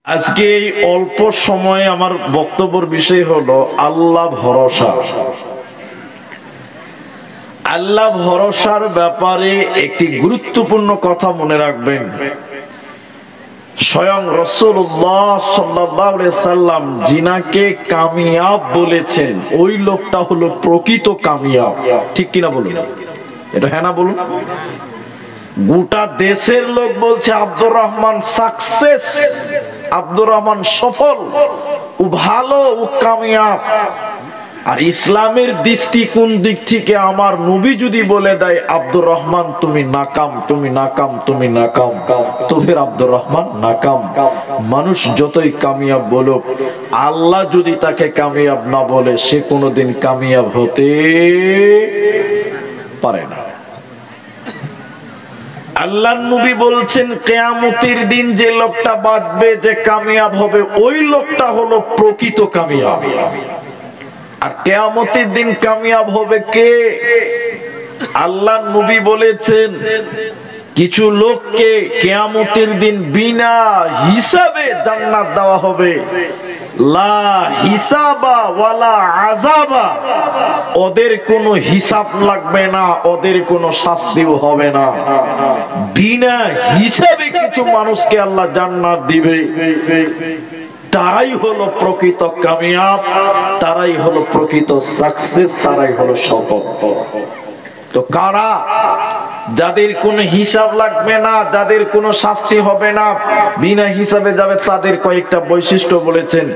আজকে এই অল্প সময়ে আমার বক্তব্যের বিষয় হলো আল্লাহ ভরসা। আল্লাহ ভরসার ব্যাপারে একটি গুরুত্বপূর্ণ কথা মনে রাখবেন। স্বয়ং রাসূলুল্লাহ সাল্লাল্লাহু আলাইহি সাল্লাম জিনাকে কামিয়াব বলেছেন, ওই লোকটা হলো প্রকৃত কামিয়াব। ঠিক কিনা বলুন? এটা হ্যাঁ না বলুন? গোটা দেশের লোক বলছে আব্দুর রহমান সাকসেস, আব্দুর রহমান সফল, ও ভালো, ও কামিয়াব। আর ইসলামের দৃষ্টিকোণ দিক থেকে আমার নবী যদি বলে দেয় আব্দুর রহমান তুমি নাকাম, তুমি নাকাম, তুমি নাকাম, তো ফের আব্দুর রহমান নাকাম। মানুষ যতই কামিয়াব বলুক, আল্লাহ যদি তাকে কামিয়াব না বলে সে কোনোদিন কামিয়াব হতে পারে না। আল্লাহর নবী বলছেন কিয়ামতের দিন যে লোকটা বাঁচবে, যে কামিয়াব হবে, ওই লোকটা হলো প্রকৃত কামিয়াব। আর কিয়ামতের দিন কামিয়াব হবে কে? আল্লাহর নবী বলেছেন কিছু লোককে কিয়ামতের দিন বিনা হিসাবে জান্নাত দেওয়া হবে, লা হিসাবা ওয়ালা আযাবা। ওদের কোনো হিসাব লাগবে না, ওদের কোনো শাস্তিও হবে না। বিনা হিসাবে কিছু মানুষকে আল্লাহ জান্নাত দিবে। তারাই হলো প্রকৃত কামিয়াব, তারাই হলো প্রকৃত সাকসেস, তারাই হলো সফল। তো কারা? যাদের কোনো হিসাব লাগবে না, যাদের কোনো শাস্তি হবে না, বিনা হিসাবে যাবে, তাদের কয়েকটা বৈশিষ্ট্য বলেছেন।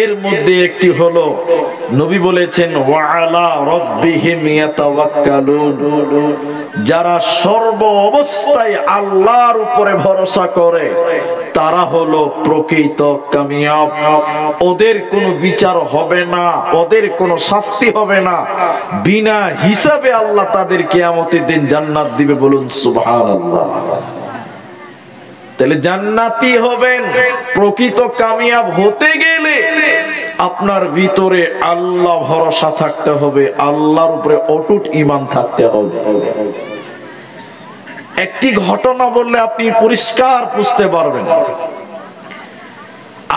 এর মধ্যে একটি হলো নবী বলেছেন ওয়া আলা রাব্বিহিম ইয়াতাওয়াক্কালুন, যারা সর্ব অবস্থায় আল্লাহর উপরে ভরসা করে তারা হলো প্রকৃত কামিয়াব। ওদের কোনো বিচার হবে না, ওদের কোনো শাস্তি হবে না, বিনা হিসাবে আল্লাহ তাদের কিয়ামতের দিন জান্নাত দিবে। বলুন সুবহানাল্লাহ। তাহলে জান্নাতি হবেন, প্রকৃত কামিয়াব হতে গেলে আপনার ভিতরে আল্লাহ ভরসা থাকতে হবে, আল্লাহর উপরে অটুট ঈমান থাকতে হবে। একটি ঘটনা বললে আপনি পরিষ্কার বুঝতে পারবেন।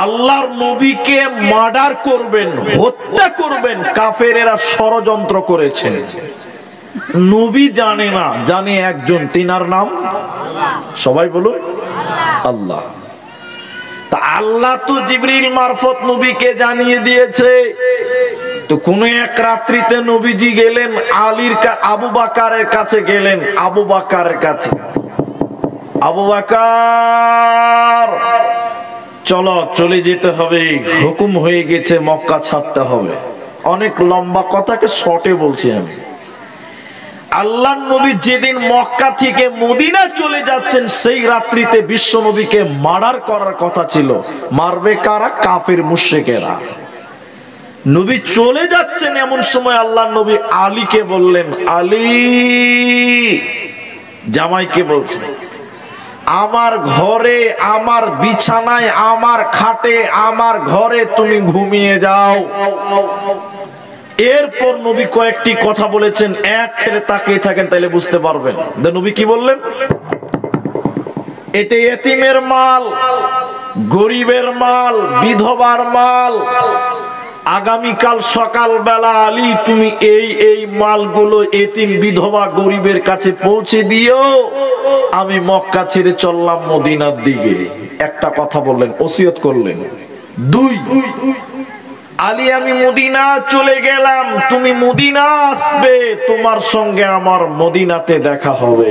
আল্লাহর নবীকে মার্ডার করবেন, হত্যা করবেন, কাফেরেরা ষড়যন্ত্র করেছেন। নবী জানে না, জানে একজন, তিনার নাম সবাই বলুন আল্লাহ। তা আল্লাহ তো জিবরিল মারফত নবীকে জানিয়ে দিয়েছে। তো কোন এক রাত্রিতে নবীজি গেলেন আবু বকরের কাছে গেলেন। আবু বকরের কাছে, আবু বকর চলো, চলে যেতে হবে, হুকুম হয়ে গেছে, মক্কা ছাড়তে হবে। অনেক লম্বা কথাকে শর্টে বলছি আমি। আল্লাহর নবী যেদিন মক্কা থেকে মদিনা চলে যাচ্ছেন, সেই রাত্রিতে বিশ্ব নবীকে মার্ডার করার কথা ছিল। মারবে কারা? কাফের মুশরিকেরা। নবী চলে যাচ্ছেন, এমন সময় আল্লাহর নবী আলীকে বললেন, আলী, জামাইকে বলছেন, আমার ঘরে, আমার বিছানায়, আমার খাটে, আমার ঘরে তুমি ঘুমিয়ে যাও। এরপর নবী কয়েকটি কথা বলেছেন, এক খেলে তাকিয়ে থাকেন তাইলে বুঝতে পারবেন। নবী কি বললেন? এটা এতিমের মাল, গরিবের মাল, বিধবার মাল। আগামীকাল সকালবেলা আলী তুমি এই এই মালগুলো এতিম, বিধবা, গরিবের কাছে পৌঁছে দিও। আমি মক্কা ছেড়ে চললাম মদিনার দিকে। একটা কথা বললেন, ওসিয়ত করলেন। দুই, আলী আমি মদিনা চলে গেলাম, তুমি মদিনা আসবে, তোমার সঙ্গে আমার মদিনাতে দেখা হবে।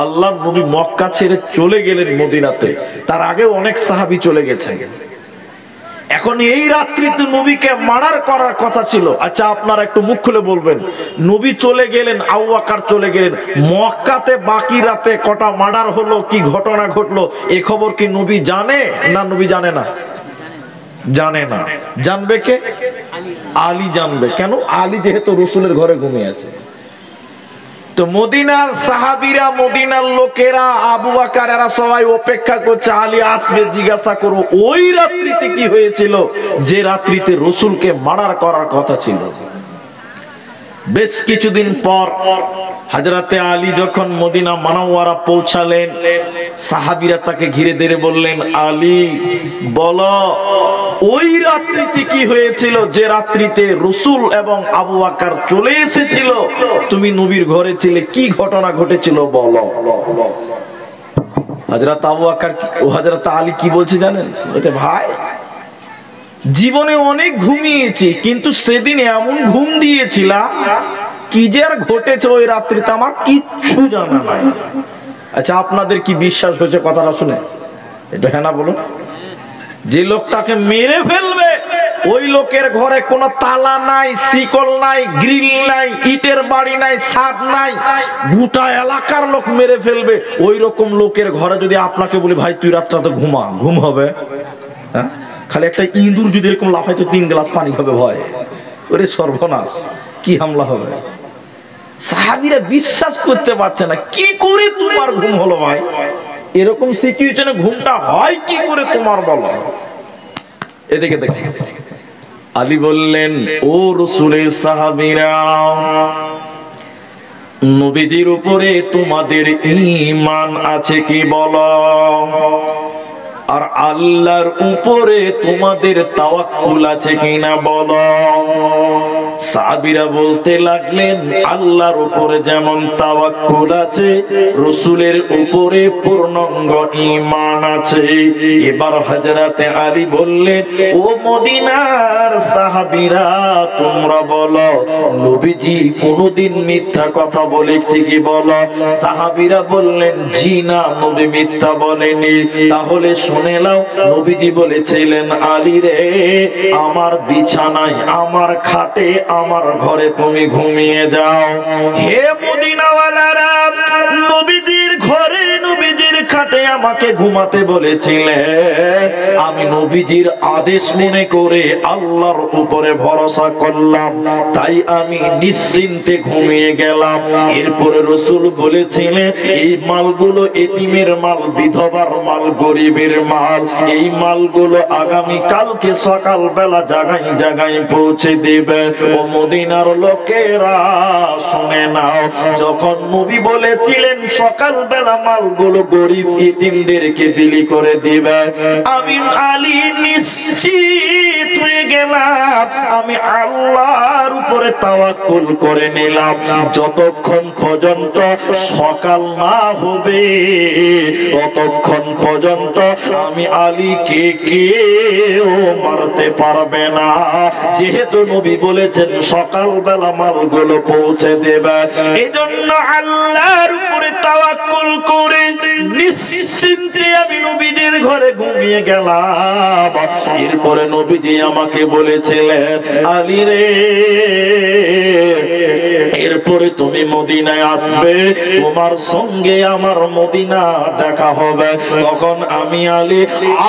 আল্লাহর নবী মক্কা ছেড়ে চলে গেলেন মদিনাতে। তার আগে অনেক সাহাবী চলে গেছেন। এখন এই রাত্রিতে নবীকে মার্ডার করার কথা ছিল। আচ্ছা আপনারা একটু মুখ খুলে বলবেন, নবী চলে গেলেন, আবু বকর চলে গেলেন, মক্কাতে বাকি রাতে কটা মার্ডার হলো, কি ঘটনা ঘটলো, এই খবর কি নবী জানে না? নবী জানে না, জানে না। জানবে কে? আলী জানবে। কেন? আলী যেহেতু রাসূলের ঘরে ঘুমিয়ে আছে। তো মদিনার সাহাবীরা, মদিনার লোকেরা, আবু বকর এরা সবাই অপেক্ষা করছে আলী আসবে, জিজ্ঞাসা করো ওই রাত্রিতে কি হয়েছিল যে রাত্রিতে রাসূলকে মার্ডার করার কথা ছিল। বেশ কিছুদিন পর হযরতে আলী যখন মদিনা মুনাওয়ারা পৌঁছালেন, সাহাবীরা তাকে ঘিরে ধরে বললেন, আলী বলো ওই রাত্রিতে কি হয়েছিল যে রাত্রিতে রাসূল এবং আবু বকর চলে এসেছিল, তুমি নবীর ঘরে ছিলে, কি ঘটনা ঘটেছিল বলো। হযরত আবু বকর ও হযরত আলী কি বলছে জানেন? বলতে ভাই জীবনে অনেক ঘুমিয়েছি, কিন্তু সেদিন এমন ঘুম দিয়েছিলাম কি যে আর ঘটেছে ওই রাত্রিতে আমার কিচ্ছু জানা নাই। আচ্ছা আপনাদের কি বিশ্বাস হয়েছে কথাটা শুনে? এটা হ্যাঁ না বলুন। যে লোকটাকে মেরে ফেলবে ওই লোকের ঘরে কোনো তালা নাই, শিকল নাই, গ্রিল নাই, ইটের বাড়ি নাই, ছাদ নাই, গোটা এলাকার লোক মেরে ফেলবে, ওই রকম লোকের ঘরে যদি আপনাকে বলি ভাই তুই রাতটাতে ঘুমা, ঘুম হবে? হ্যাঁ, খালি একটা ইঁদুর যদি এরকম লাফাইতো 3 গ্লাস পানি খাবে ভয়, ওরে সর্বনাশ, কি হামলা হবে। সাহাবীরা বিশ্বাস করতে পারছে না, কি করে তোমার ঘুম হলো ভাই? এরকম সিচুয়েশনে ঘুমটা হয় কি করে তোমার বলো? এদিকে দেখে আলী বললেন, ও রাসূলের সাহাবীরা, নবীজির উপরে তোমাদের ঈমান আছে কি বলো? আর আল্লাহর উপরে তোমাদের তাওয়াক্কুল আছে কিনা বলো। সাহাবীরা বলতে লাগলেন, আল্লাহর উপরে যেমন তাওয়াক্কুল আছে, রাসূলের উপরে পূর্ণাঙ্গ ঈমান আছে। এবার হযরতে আলী বললেন, ও মদিনার সাহাবীরা তোমরা বলো, নবীজি কোনদিন মিথ্যা কথা বলেছে কি বলো? সাহাবীরা বললেন, জি না, নবী মিথ্যা বলেনি। তাহলে শুনে নাও, নবীজি বলেছিলেন, আলী রে, আমার বিছানায়, আমার খাটে, আমার ঘরে তুমি ঘুমিয়ে যাও। হে মদিনাওয়ালারা, নবীজির ঘরে, নবীজির খাটে আমাকে ঘুমাতে বলেছিলেন, আমি নবীজির আদেশ মনে করে আল্লাহর উপরে ভরসা করলাম, তাই আমি নিশ্চিন্তে ঘুমিয়ে গেলাম। এরপরে রাসূল বলেছিলেন, এই মালগুলো এতিমের মাল, বিধবার মাল, গরিবের মাল, এই মালগুলো আগামী কালকে সকাল বেলা জায়গায় জায়গায় পৌঁছে দেবে। ও মদিনার লোকেরা শুনে নাও, যখন নবী বলেছিলেন সকাল বেলা মালগুলো গরিব ইতিমদেরকে বিলি করে দিবে, আমি আলী নিশ্চিত হয়ে গেলাম, আমি আল্লাহর উপরে তাওয়াক্কুল করে নিলাম। যতক্ষণ পর্যন্ত সকাল না হবে ততক্ষণ পর্যন্ত আমি আলীকে কেউ মারতে পারবে না, যেহেতু নবী বলেছেন সকাল বেলা মালগুলো পৌঁছে দেবে। এজন্য আল্লাহর উপরে তাওয়াক্কুল করে নিশ্চিন্তে আমি নবীজির ঘরে ঘুমিয়ে গেলাম। এরপরে নবীজি আমাকে বলেছিলেন, আলী রে, এরপরে তুমি মদিনায় আসবে, তোমার সঙ্গে আমার মদিনা দেখা হবে। তখন আমি আলী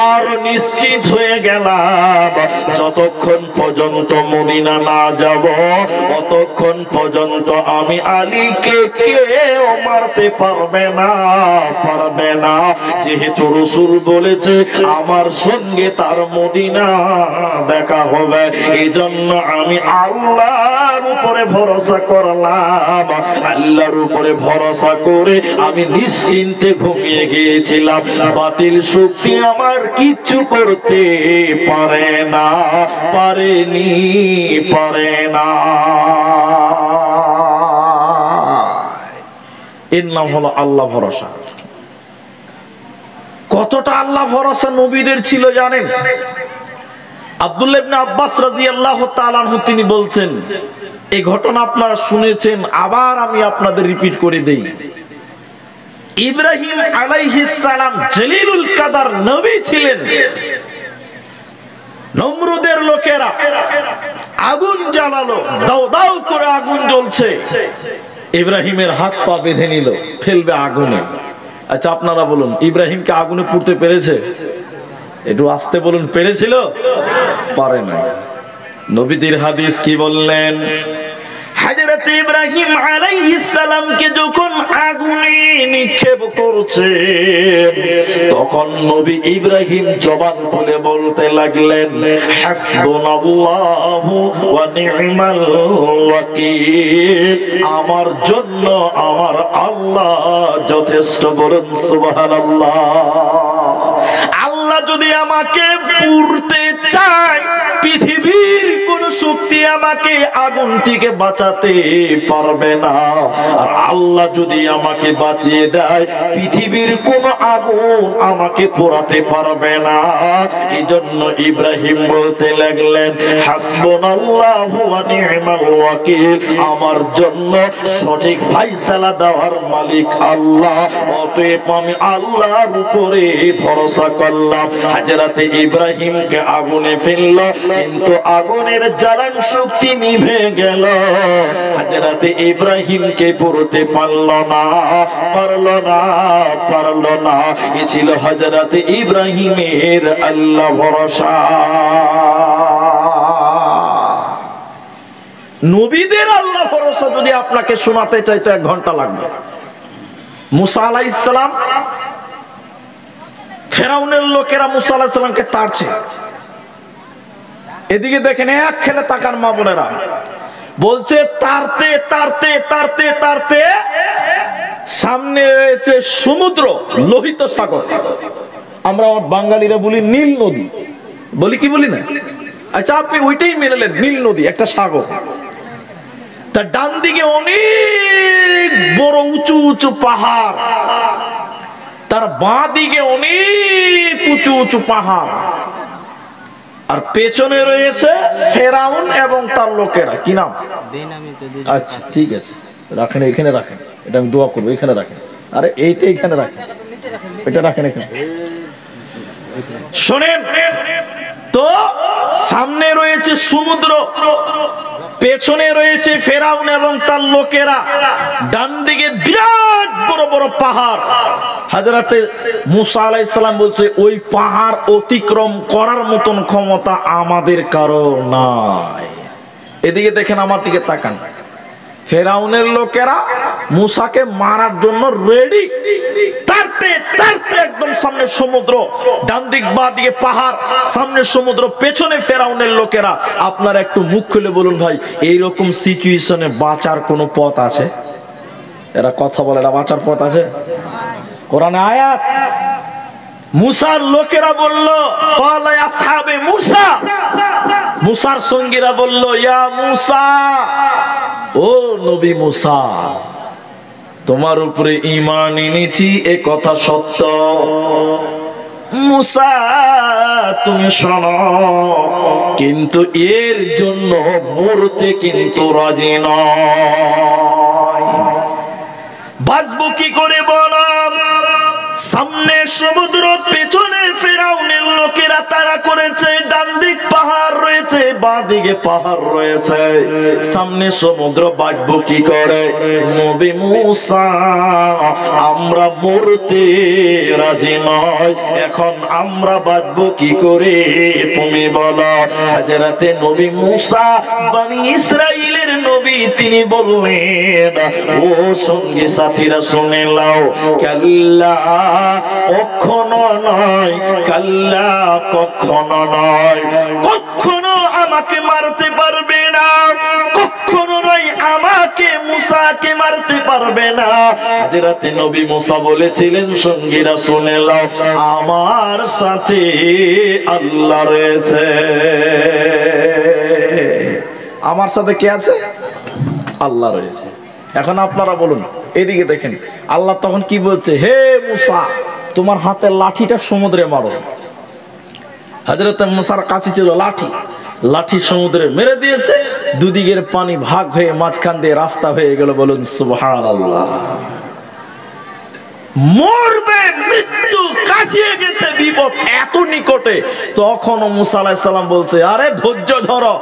আর নিশ্চিত হয়ে গেলাম, যতক্ষণ পর্যন্ত মদিনা না যাব ততক্ষণ পর্যন্ত আমি আলীকে কেউ মারতে পারবে না, পারবে না। যেহেতু রাসূল বলেছে আমার সঙ্গে তার মদিনা দেখা হবে, এজন্য আমি আল্লাহর উপরে ভরসা করলাম। আল্লাহর উপরে ভরসা করে আমি নিশ্চিন্তে ঘুমিয়ে গিয়েছিলাম। বাতিল শক্তি আমার কিচ্ছু করতে পারে না, পারেনি, পারে না। এর নাম হলো আল্লাহ ভরসা। কতটা আল্লাহ ভরসা নবীদের ছিল জানেন? আব্দুল্লাহ ইবনে আব্বাস রাদিয়াল্লাহু তাআলা আনহু তিনি বলছেন, এই ঘটনা আপনারা শুনেছেন, আবার আমি আপনাদের রিপিট করে দেই। ইব্রাহিম আলাইহিস সালাম জলিলুল কাদার নবী ছিলেন। নমরুদের লোকেরা আগুন জ্বালালো, দাও দাও করে আগুন জ্বলছে, ইব্রাহিমের হাত পা বেঁধে নিল, ফেলবে আগুনে। আচ্ছা আপনারা বলুন, ইব্রাহিমকে আগুনে পুড়তে পেরেছে? একটু আসতে বলুন, পেরেছিল? পারে না। নবীজির হাদিস কি বললেন? হযরত ইব্রাহিম আলাইহিস সালামকে যখন আগুনে নিক্ষেপ করছে তখন নবী ইব্রাহিম জবান খুলে বলতে লাগলেন হাসবুনাল্লাহু ওয়া নি'মাল ওয়াকিল, আমার জন্য আমার আল্লাহ যথেষ্ট। বলুন সুবহানাল্লাহ। আল্লাহ যদি আমাকে পুড়তে চায় পৃথিবীর কোন শক্তি আমাকে আগুন থেকে বাঁচাতে পারবে না, আর আল্লাহ যদি আমাকে বাঁচিয়ে দেয় পৃথিবীর কোন আগুন আমাকে পোড়াতে পারবে না। এজন্য ইব্রাহিম বলতে লাগলেন হাসবুনাল্লাহু ওয়া নি'মাল ওয়াকিল, আমার জন্য সঠিক ফয়সালা দেওয়ার মালিক আল্লাহ, অতএব আমি আল্লাহর উপরে ভরসা করলাম। হযরতে ইব্রাহিমকে আগুনে ফেললো কিন্তু আগুনের জ্বালান শক্তি নিভে গেল, হযরতে ইব্রাহিমকে পুড়তে পারলো না, পারলো না, পারলো না। এ ছিল হযরতে ইব্রাহিমের আল্লাহ ভরসা। নবীদের আল্লাহ ভরসা যদি আপনাকে শোনাতে চাই তো 1 ঘন্টা লাগবে। মুসা আলাইহিস সালাম, ফেরাউনের লোকেরা মুসা আলাইহিস সালামকে তাড়ছে, এদিকে দেখেন এক খেলে তাকান মা বোনেরা, বলছে তাড়তে তাড়তে তাড়তে তাড়তে সামনে রয়েছে সমুদ্র, লোহিত সাগর, আমরা বাঙালিরা বলি নীল নদী, বলি কি বলি না? আচ্ছা আপনি ওইটাই মেনে নেন, নীল নদী একটা সাগর। তার ডান দিকে অনেক বড় উঁচু উঁচু পাহাড়, তার বাঁ দিকে অনেক উঁচু উঁচু পাহাড়, আর পেছনে রয়েছে ফেরাউন এবং তার লোকেরা। কি নাম? আচ্ছা ঠিক আছে, রাখেন এখানে, রাখেন, এটা আমি দোয়া করবো, এখানে রাখেন। আরে এইটা এখানে রাখেন, এটা রাখেন এখানে। শোনেন তো, সামনে রয়েছে সমুদ্র, পেছনে রয়েছে ফেরাউন এবং তার লোকেরা, ডান দিকে বিরাট বড় বড় পাহাড়। হযরতে মুসা আলাইহিস সালাম বলছে ওই পাহাড় অতিক্রম করার মতন ক্ষমতা আমাদের কারো নাই। এদিকে দেখেন, আমার দিকে তাকান, ফেরাউনের লোকেরা মুসাকে মারার জন্য রেডি, তাড়তে তাড়তে একদম সামনে সমুদ্র, ডান দিক বাঁ দিকে পাহাড়, সামনে সমুদ্র, পেছনে ফেরাউনের লোকেরা। আপনারা একটু মুখ খুলে বলুন ভাই, এইরকম সিচুয়েশনে বাঁচার কোনো পথ আছে? এরা কথা বলে, এরা বাঁচার পথ আছে? কোরআনে আয়াত, মুসার লোকেরা বলল ক্বালা ইয়া আসহাবে মুসা, মুসার সঙ্গীরা বলল ইয়া মুসা, ও নবী মুসা, তোমার উপরে ঈমান এনেছি, এ কথা সত্য। মুসা তুমি শোনো, কিন্তু এর জন্য মরতে কিন্তু রাজি নয়। বাঁচবো কি করে বলো? সামনে সমুদ্র, পেছনে ফেরাউনের লোকেরা তারা করেছে, ডান দিক পাহাড় রয়েছে, বাঁ দিকে পাহাড় রয়েছে, সামনে সমুদ্র, বাঁচবো কি করে? নবী মুসা আমরা মরতে রাজি নয়, এখন আমরা বাঁচবো কি করে তুমি বলো। হযরতে নবী মুসা বনি ইসরাইলের নবী, তিনি বললেন ও সঙ্গী সাথীরা শুনে নাও, কাল্লা কখনো নয়, কাল্লা কখনো নয়, কখনো আমাকে মারতে পারবে না, কখনো নয় আমাকে মুসাকে মারতে পারবে না। হযরতে নবী মুসা বলেছিলেন সঙ্গীরা শুনে নাও, আমার সাথে আল্লাহ রয়েছে। আমার সাথে কে আছে? আল্লাহ রয়েছে। এখন আপনারা বলুন, এদিকে দেখেন, আল্লাহ তখন কি বলছে, হে মুসা তোমার হাতের লাঠিটা সমুদ্রে মারো। হযরত মুসার কাছে ছিল লাঠি, লাঠি সমুদ্রে মেরে দিয়েছে, দুদিকের পানি ভাগ হয়ে মাঝখান দিয়ে রাস্তা হয়ে গেল। বলুন সুবহানাল্লাহ। মরবে, মৃত্যু কাছিয়ে গেছে, বিপদ এত নিকটে, তখন মুসা আলাইহিস সালাম বলছে আরে ধৈর্য ধরো,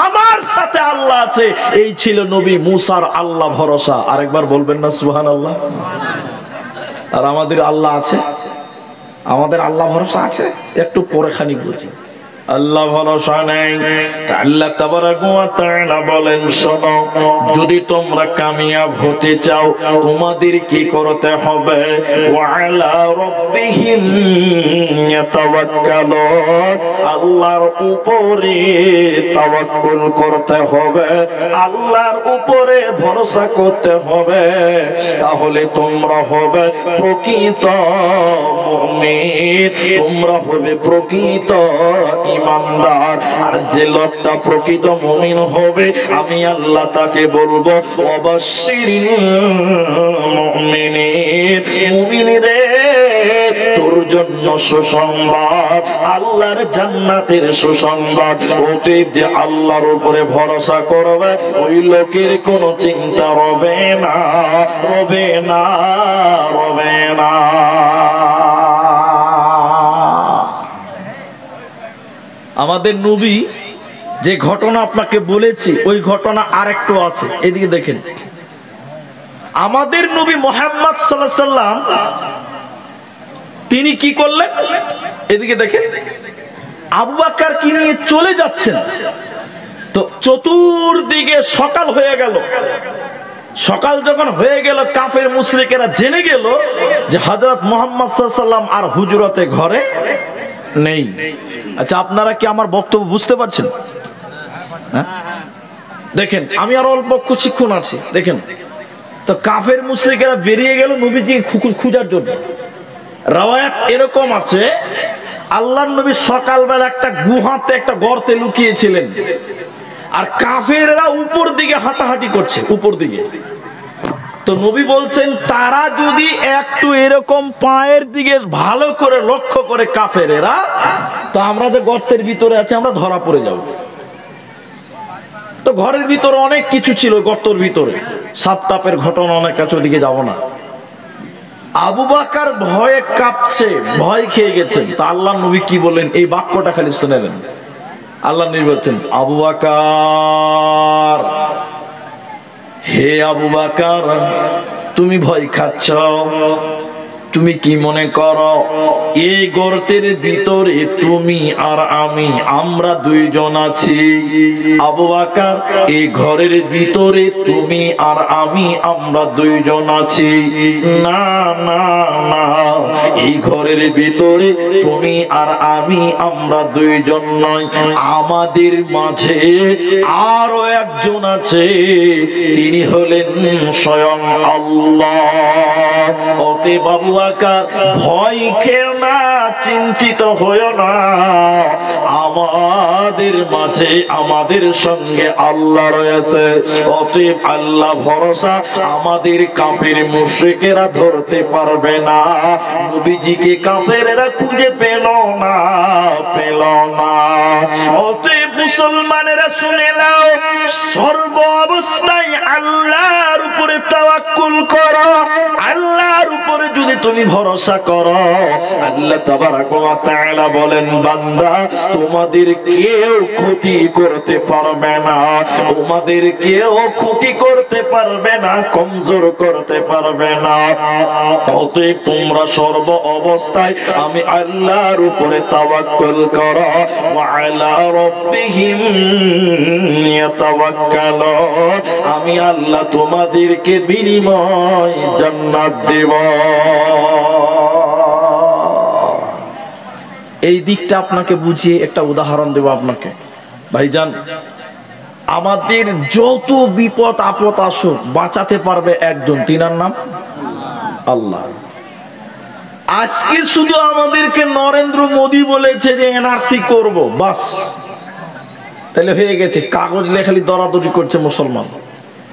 আমার সাথে আল্লাহ আছে। এই ছিল নবী মুসার আল্লাহ ভরসা। আরেকবার বলবেন না সুবহানাল্লাহ? আর আমাদের আল্লাহ আছে, আমাদের আল্লাহ ভরসা আছে। একটু পরে খানিক বুঝি, আল্লাহ ভরসা নেই। আল্লাহ তাবারাক ওয়া তাআলা বলেন, শোনো, যদি তোমরা কামিয়াব হতে চাও তোমাদের কি করতে হবে? ওয়া আলা রাব্বিহিম ইয়াতাওয়াক্কালুন, আল্লাহর উপরে তাওয়াক্কুল করতে হবে, আল্লাহর উপরে ভরসা করতে হবে, তাহলে তোমরা হবে প্রকৃত মুমিন, তোমরা হবে প্রকৃত ইমানদার। আর যে লোকটা প্রকৃত মুমিন হবে আমি আল্লাহ তাকে বলবো অবশ্যই মুমিনিন, মুমিন রে তোর জন্য সুসংবাদ, আল্লাহর জান্নাতের সুসংবাদ। অতএব যে আল্লাহর উপরে ভরসা করবে ওই লোকের কোনো চিন্তা রবে না, রবে না, রবে না। আমাদের নবী যে ঘটনা আপনাকে বলেছি ওই ঘটনা আরেকটু আছে, এদিকে দেখেন। আমাদের নবী মুহাম্মদ সাল্লাল্লাহু আলাইহি সাল্লাম তিনি কি করলেন, এদিকে দেখেন। আবু বকর কি নিয়ে চলে যাচ্ছেন, তো চতুর্দিকে সকাল হয়ে গেল। সকাল যখন হয়ে গেল কাফের মুশরিকেরা জেনে গেল যে হযরত মুহাম্মদ সাল্লাল্লাহু আলাইহি সাল্লাম আর হুজরাতে ঘরে নেই। আচ্ছা, আপনারা কি আমার বক্তব্য বুঝতে পারছেন? দেখেন, আমি আর অল্প কিছুক্ষণ আছি। দেখেন তো কাফের মুশরিকেরা বেরিয়ে গেল নবীজি খোঁজার জন্য। রাওয়ায়াত এরকম আছে, আল্লাহর নবী সকালবেলা একটা গুহাতে, একটা গর্তে লুকিয়েছিলেন, আর কাফেররা উপর দিকে হাঁটাহাঁটি করছে, উপর দিকে। তো নবী বলছেন তারা যদি একটু এরকম পায়ের দিকে ভালো করে লক্ষ্য করে কাফেরেরা, তো আমরা যে গর্তের ভিতরে আছি আমরা ধরা পড়ে যাব। তো ঘরের ভিতরে অনেক কিছু ছিল, গর্তের ভিতরে সাত তাপের ঘটনা অনেক কিছু, দিকে যাব না। আবু বকর ভয়ে কাঁপছে, ভয় খেয়ে গেছেন। তা আল্লাহ নবী কি বলেন এই বাক্যটা খালি শুনে নেন। আল্লাহ নবী বলছেন, আবু বকর, হে আবু বকর, তুমি ভয় খাচ্ছ, তুমি কি মনে করো এই গর্তের ভিতরে তুমি আর আমি, আমরা দুইজন আছি? আবু বকর, এই ঘরের ভিতরে তুমি আর আমি, আমরা দুইজন আছি। না না না, এই ঘরের ভিতরে তুমি আর আমি, আমরা দুইজন নয়, আমাদের মাঝে আরো একজন আছে, তিনি হলেন স্বয়ং আল্লাহ। অতএব আবু বকর ভয় খেও না, চিন্তিত হয়ো না, আমাদের মাঝে, আমাদের সঙ্গে আল্লাহ রয়েছে। অতএব আল্লাহ ভরসা আমাদের কাফের মুশরিকেরা ধরতে পারবে না। নবীজিকে কাফেরেরা খুঁজে পেল না, পেল না। অতএব মুসলমানেরা শুনে নাও, সর্ব অবস্থায় আল্লাহর উপরে তাওয়াক্কুল করো। আল্লাহর উপরে যদি তুমি ভরসা করো, আল্লাহ তাবারাক ওয়া তাআলা বলেন, বান্দা তোমাদের কেউ ক্ষতি করতে পারবে না, তোমাদের কেউ ক্ষতি করতে পারবে না, কমজোর করতে পারবে না। অতএব তোমরা সর্ব অবস্থায় আমি আল্লাহর উপরে তাওয়াক্কুল করো। ওয়া আলা রাব্বিহিম ইয়াতাওয়াক্কালুন, আমি আল্লাহ তোমাদেরকে বিনিময় জান্নাত দেব। এই দিকটা আপনাকে বুঝিয়ে একটা উদাহরণ দেব আপনাকে। ভাইজান, আমাদের যত বিপদ আপদ আসুক বাঁচাতে পারবে একজন, তিনার নাম আল্লাহ। আজকে শুধু আমাদেরকে নরেন্দ্র মোদী বলেছে যে এনআরসি করব, বাস তাহলে হয়ে গেছে। কাগজ লেখালি দরাদরি করছে মুসলমান,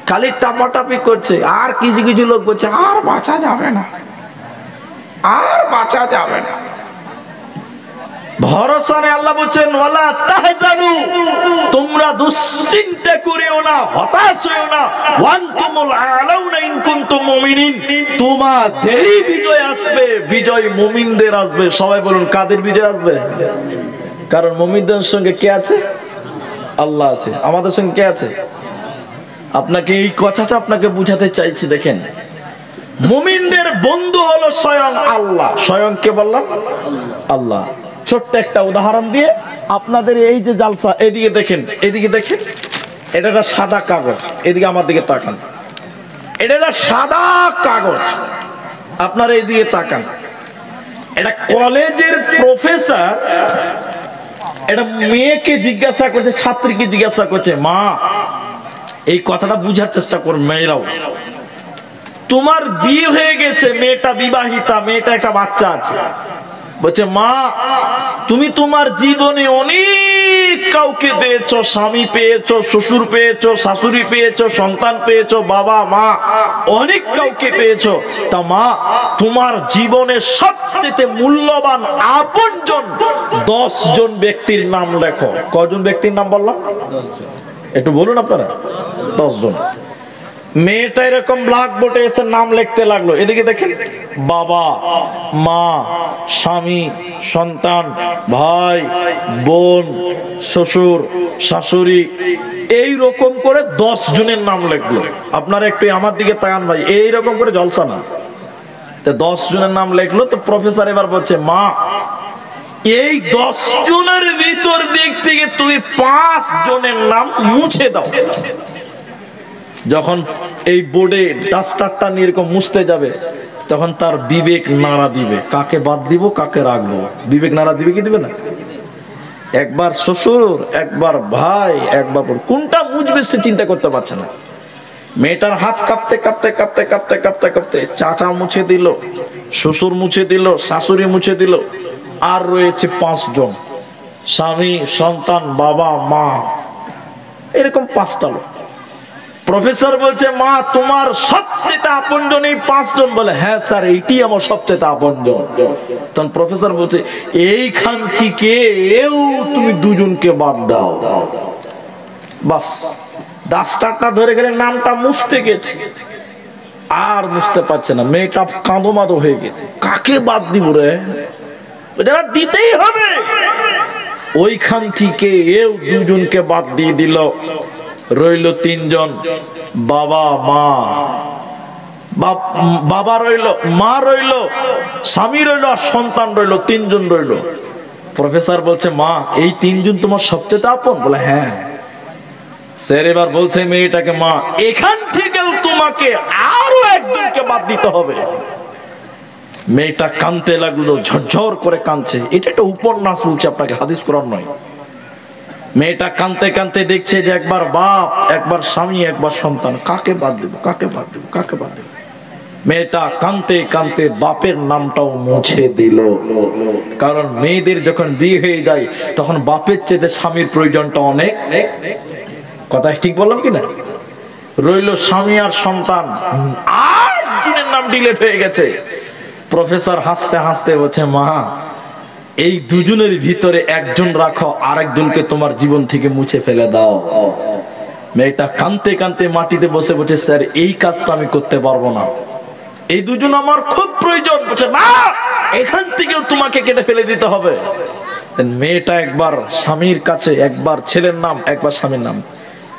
খালি টাপাটাপি করছে। আর কিছু কিছু লোক বলছে আর বাঁচা যাবে না, আর বাঁচা যাবে না। ভরসা নেই। আল্লাহ বলছেন ওয়ালা তাহজানু, তোমরা দুশ্চিন্তা করিও না, হতাশ হইও না। ওয়ান্তুমুল আলাউনা ইন কুনতুম মুমিনিন, তোমাদেরই বিজয় আসবে, বিজয় মুমিনদের আসবে। সবাই বলুন কাদের বিজয় আসবে? কারণ মুমিনদের সঙ্গে কে আছে? আল্লাহ আছে। আমাদের সঙ্গে কে আছে? আপনাকে এই কথাটা আপনাকে বুঝাতে চাইছি। দেখেন, মুমিনদের বন্ধু হলো স্বয়ং আল্লাহ। স্বয়ং কে বললাম? আল্লাহ। ছোট্ট একটা উদাহরণ দিয়ে আপনাদের এই যে জালসা, এদিকে দেখেন, এদিকে দেখেন, এটা একটা সাদা কাগজ, এদিকে আমার দিকে তাকান, এটা একটা সাদা কাগজ, আপনারা এদিকে তাকান। এটা কলেজের প্রফেসর এটা মেয়েকে জিজ্ঞাসা করছে, ছাত্রীকে জিজ্ঞাসা করছে, মা এই কথাটা বুঝার চেষ্টা করুন মেয়েরাও, তোমার বিয়ে হয়ে গেছে, মেয়েটা বিবাহিতা, মেয়েটা একটা বাচ্চা আছে, বলছে মা তুমি তোমার জীবনে অনেক কাউকে পেয়েছো, স্বামী পেয়েছো, শ্বশুর পেয়েছো, শাশুড়ি পেয়েছো, সন্তান পেয়েছো, বাবা মা অনেক কাউকে পেয়েছো, তা মা তোমার জীবনে সবচেয়ে মূল্যবান আপনজন 10 জন ব্যক্তির নাম লেখো। কজন ব্যক্তির নাম বললাম একটু বলুন আপনারা? 10 জন। মেয়েটা এরকম ব্ল্যাকবোর্ডে এসে নাম লিখতে লাগলো, এদিকে দেখেন, বাবা মা স্বামী সন্তান ভাই বোন শ্বশুর শাশুড়ি, এই রকম করে 10 জনের নাম লিখলো। আপনারা একটু আমার দিকে তাকান ভাই, এইরকম করে জলসা না, 10 জনের নাম লিখলো। তো প্রফেসর এবার বলছে, মা এই 10 জনের ভিতর দিক থেকে তুমি 5 জনের নাম মুছে দাও। যখন এই বোর্ডে ডাস্টারটা নিয়ে এরকম মুছতে যাবে, তখন তার বিবেক নাড়া দিবে, কাকে বাদ দিব কাকে রাখবো, বিবেক নাড়া দিবে কি দিবে না? একবার শ্বশুর, একবার ভাই, একবার কোনটা মুছবে সে চিন্তা করতে পারছে না। মেয়েটার হাত কাঁপতে কাঁপতে কাঁপতে কাঁপতে কাঁপতে কাঁপতে চাচা মুছে দিল, শ্বশুর মুছে দিল, শাশুড়ি মুছে দিল, আর রয়েছে 5 জন, স্বামী সন্তান বাবা মা, এরকম 5টা লোক। প্রফেসর বলছে, মা তোমার সবচেয়ে আপনজন এই 5 জন? বলে, হ্যাঁ স্যার এইটি আমার সবচেয়ে আপনজন। তখন প্রফেসর বলছে, এইখান থেকে তুমি 2 জনকে বাদ দাও। বাস ডাস্টারটা ধরে গেলে নামটা মুছতে গেছে, আর মুছতে পারছে না, মেয়েটা কাঁদো মাদো হয়ে গেছে, কাকে বাদ দিব রে, যারা দিতেই হবে। ওইখান থেকে 2 জনকে বাদ দিয়ে দিল, রইল 3 জন, বাবা মা, বাবা রইল, মা রইল, স্বামী রইল, আর সন্তান রইল, 3 জন রইল। প্রফেসর বলছে, মা এই 3 জন তোমার সবচেয়ে আপন? বলে, হ্যাঁ। স্যার এবার বলছে মেয়েটাকে, মা এখান থেকেও তোমাকে আরো 1 জনকে বাদ দিতে হবে। মেয়েটা কাঁদতে লাগলো, ঝরঝর করে কাঁদছে। এটা একটা উপন্যাস বলছে আপনাকে, হাদিস কোরআন নয়। মেয়েটা কাঁদতে কাঁদতে দেখছে যে একবার বাপ, একবার স্বামী, একবার সন্তান, কাকে বাদ দেব কাকে বাদ দেব কাকে বাদ দেব। মেয়েটা কাঁদতে কাঁদতে বাপের নামটাও মুছে দিল, কারণ মেয়েদের যখন বিয়ে হয়ে যায় তখন বাপের চেয়ে স্বামীর প্রয়োজনটা অনেক। কথা ঠিক বললাম কিনা? রইল স্বামী আর সন্তান, 8 জনের নাম ডিলিট হয়ে গেছে। প্রফেসর হাসতে হাসতে বলছে, মা এই 2 জনের ভিতরে 1 জন রাখো, আরেকজনকে তোমার জীবন থেকে মুছে ফেলে দাও। মেয়েটা কাঁদতে কাঁদতে মাটিতে বসে বলছে, স্যার এই কাজটা আমি করতে পারবো না, এই 2 জন আমার খুব প্রয়োজন। বলছে, না এখান থেকেও তোমাকে কেটে ফেলে দিতে হবে। মেয়েটা একবার স্বামীর কাছে, একবার ছেলের নাম, একবার স্বামীর নাম,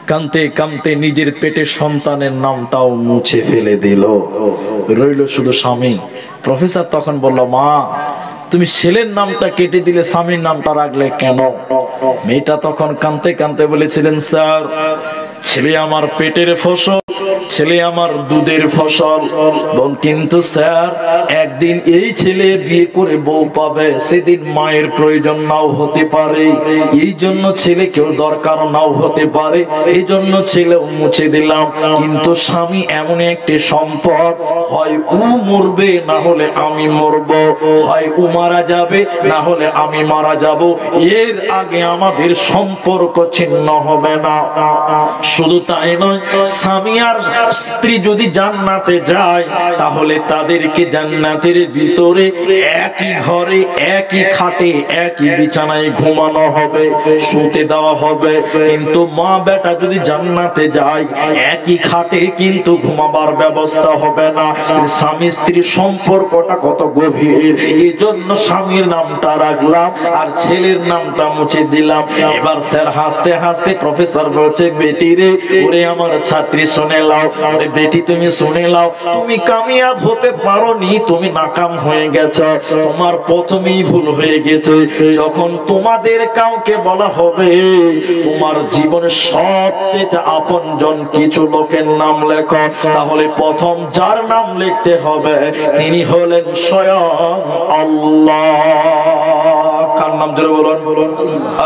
কাঁদতে কাঁদতে নিজের পেটে সন্তানের নামটাও মুছে ফেলে দিল, রইল শুধু স্বামী। প্রফেসর তখন বলল, মা তুমি ছেলের নামটা কেটে দিলে স্বামীর নামটা রাখলে কেন? মেয়েটা তখন কাঁদতে কাঁদতে বলেছিলেন, স্যার ছেলে আমার পেটের ফসল, ছেলে আমার দুধের ফসল। বল, কিন্তু স্যার একদিন এই ছেলে বিয়ে করে বউ পাবে, সেদিন মায়ের প্রয়োজন নাও হতে পারে, এই জন্য ছেলে কেউ দরকার নাও হতে পারে, এই জন্য ছেলেও মুছে দিলাম। কিন্তু স্বামী এমন একটি সম্পদ, হয় ও মরবে না হলে আমি মরব, হয় ও মারা যাবে না হলে আমি মারা যাব, এর আগে আমাদের সম্পর্ক ছিন্ন হবে না। শুধু তাই নয়, স্বামী আর স্ত্রী যদি জান্নাতে যায় তাহলে তাদেরকে জান্নাতের ভিতরে একই ঘরে, একই খাটে, একই বিছানায় ঘুমানো হবে, শুতে দেওয়া হবে। কিন্তু মা বেটা যদি জান্নাতে যায়, একই খাটে কিন্তু ঘুমাবার ব্যবস্থা হবে না। স্বামী স্ত্রীর সম্পর্কটা কত গভীর, এই জন্য স্বামীর নামটা রাখলাম আর ছেলের নামটা মুছে দিলাম। এবার স্যার হাসতে হাসতে প্রফেসর বলছে, বেটি রে, ওরে আমার ছাত্রী শোনে শুনে নাও, আরে বেটি তুমি শুনে নাও, তুমি কামিয়াব হতে পারোনি, তুমি নাকাম হয়ে গেছো, তোমার প্রথমেই ভুল হয়ে গেছে। যখন তোমাদের কাউকে বলা হবে তোমার জীবনের সবচেয়ে আপনজন কিছু লোকের নাম লেখো, তাহলে প্রথম যার নাম লিখতে হবে তিনি হলেন স্বয়ং আল্লাহ। কার নাম জোরে বলুন?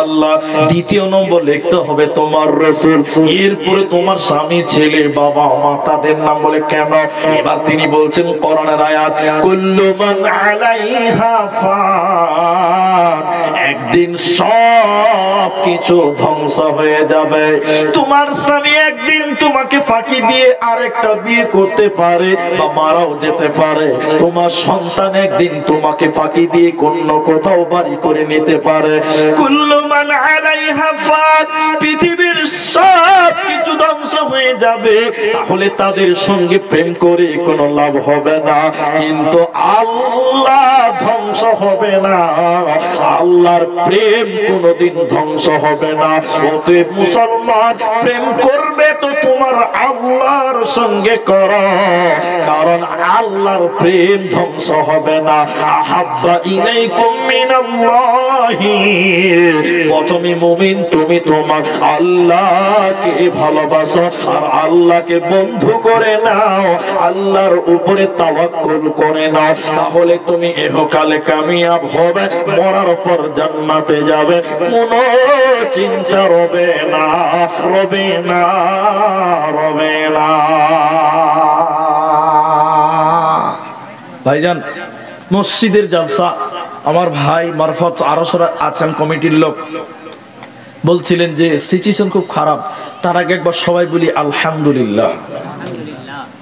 আল্লাহ। দ্বিতীয় নম্বর লিখতে হবে তোমার রাসূল, এরপরে তোমার স্বামী, ছেলে, বাবা মা তাদের নাম বলে কেন? এবার তিনি বলছেন কোরআনের আয়াত, কুল্লু মান আলাইহা ফান, একদিন সব কিছু ধ্বংস হয়ে যাবে। তোমার স্বামী একদিন তোমাকে ফাঁকি দিয়ে আরেকটা বিয়ে করতে পারে বা মারাও যেতে পারে। তোমার সন্তান একদিন তোমাকে ফাঁকি দিয়ে অন্য কোথাও বাড়ি করে নিতে পারে। কুল্লু মান আলাইহা ফান, পৃথিবীর সব কিছু ধ্বংস হয়ে যাবে, তাহলে তাদের সঙ্গে প্রেম করে কোনো লাভ হবে না। কিন্তু আল্লাহ ধ্বংস হবে না, আল্লাহর প্রেম কোনোদিন ধ্বংস হবে না। অতএব মুসলমান, প্রেম করবে তো তোমার আল্লাহর সঙ্গে করো, কারণ আল্লাহর প্রেম ধ্বংস হবে না। আহাব্বা ইলাইকুম মিনাল্লাহি, প্রথমে মুমিন তুমি তোমার আল্লাহকে ভালোবাসো আর আল্লাহকে বন্ধু করে নাও, আল্লাহর উপরে তাওয়াক্কুল করে নাও, তাহলে তুমি ইহকালে কামিয়াব হবে, মরার পর জান্নাতে যাবে, কোনো চিন্তা রবে না, রবে না, রবে না। ভাইজান, মসজিদের জালসা, আমার ভাই মারফত আরো আছেন কমিটির লোক, বলছিলেন যে সিচুয়েশন খুব খারাপ, তার আগে একবার সবাই বলি আলহামদুলিল্লাহ।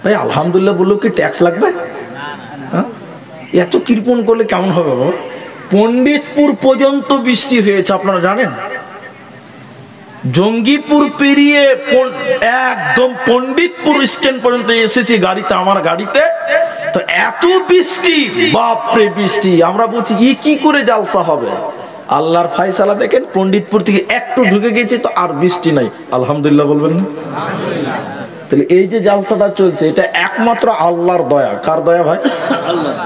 ভাই আলহামদুলিল্লাহ বললেও কি ট্যাক্স লাগবে? এত কৃপণ করলে কেমন হবে বাবা? পণ্ডিতপুর পর্যন্ত বৃষ্টি হয়েছে, আপনারা জানেন? জঙ্গিপুর পেরিয়ে একদম পণ্ডিতপুর স্ট্যান্ড পর্যন্ত এসেছি গাড়িতে, আমার গাড়িতে। তো এত বৃষ্টি, বাপরে বৃষ্টি, আমরা বলছি কি করে জালসা হবে? আল্লাহর ফায়সালা দেখেন, পণ্ডিতপুর থেকে একটু ঢুকে গেছে তো আর বৃষ্টি নাই। আলহামদুলিল্লাহ বলবেন না? তাহলে এই যে জালসাটা চলছে এটা একমাত্র আল্লাহর দয়া। কার দয়া ভাই?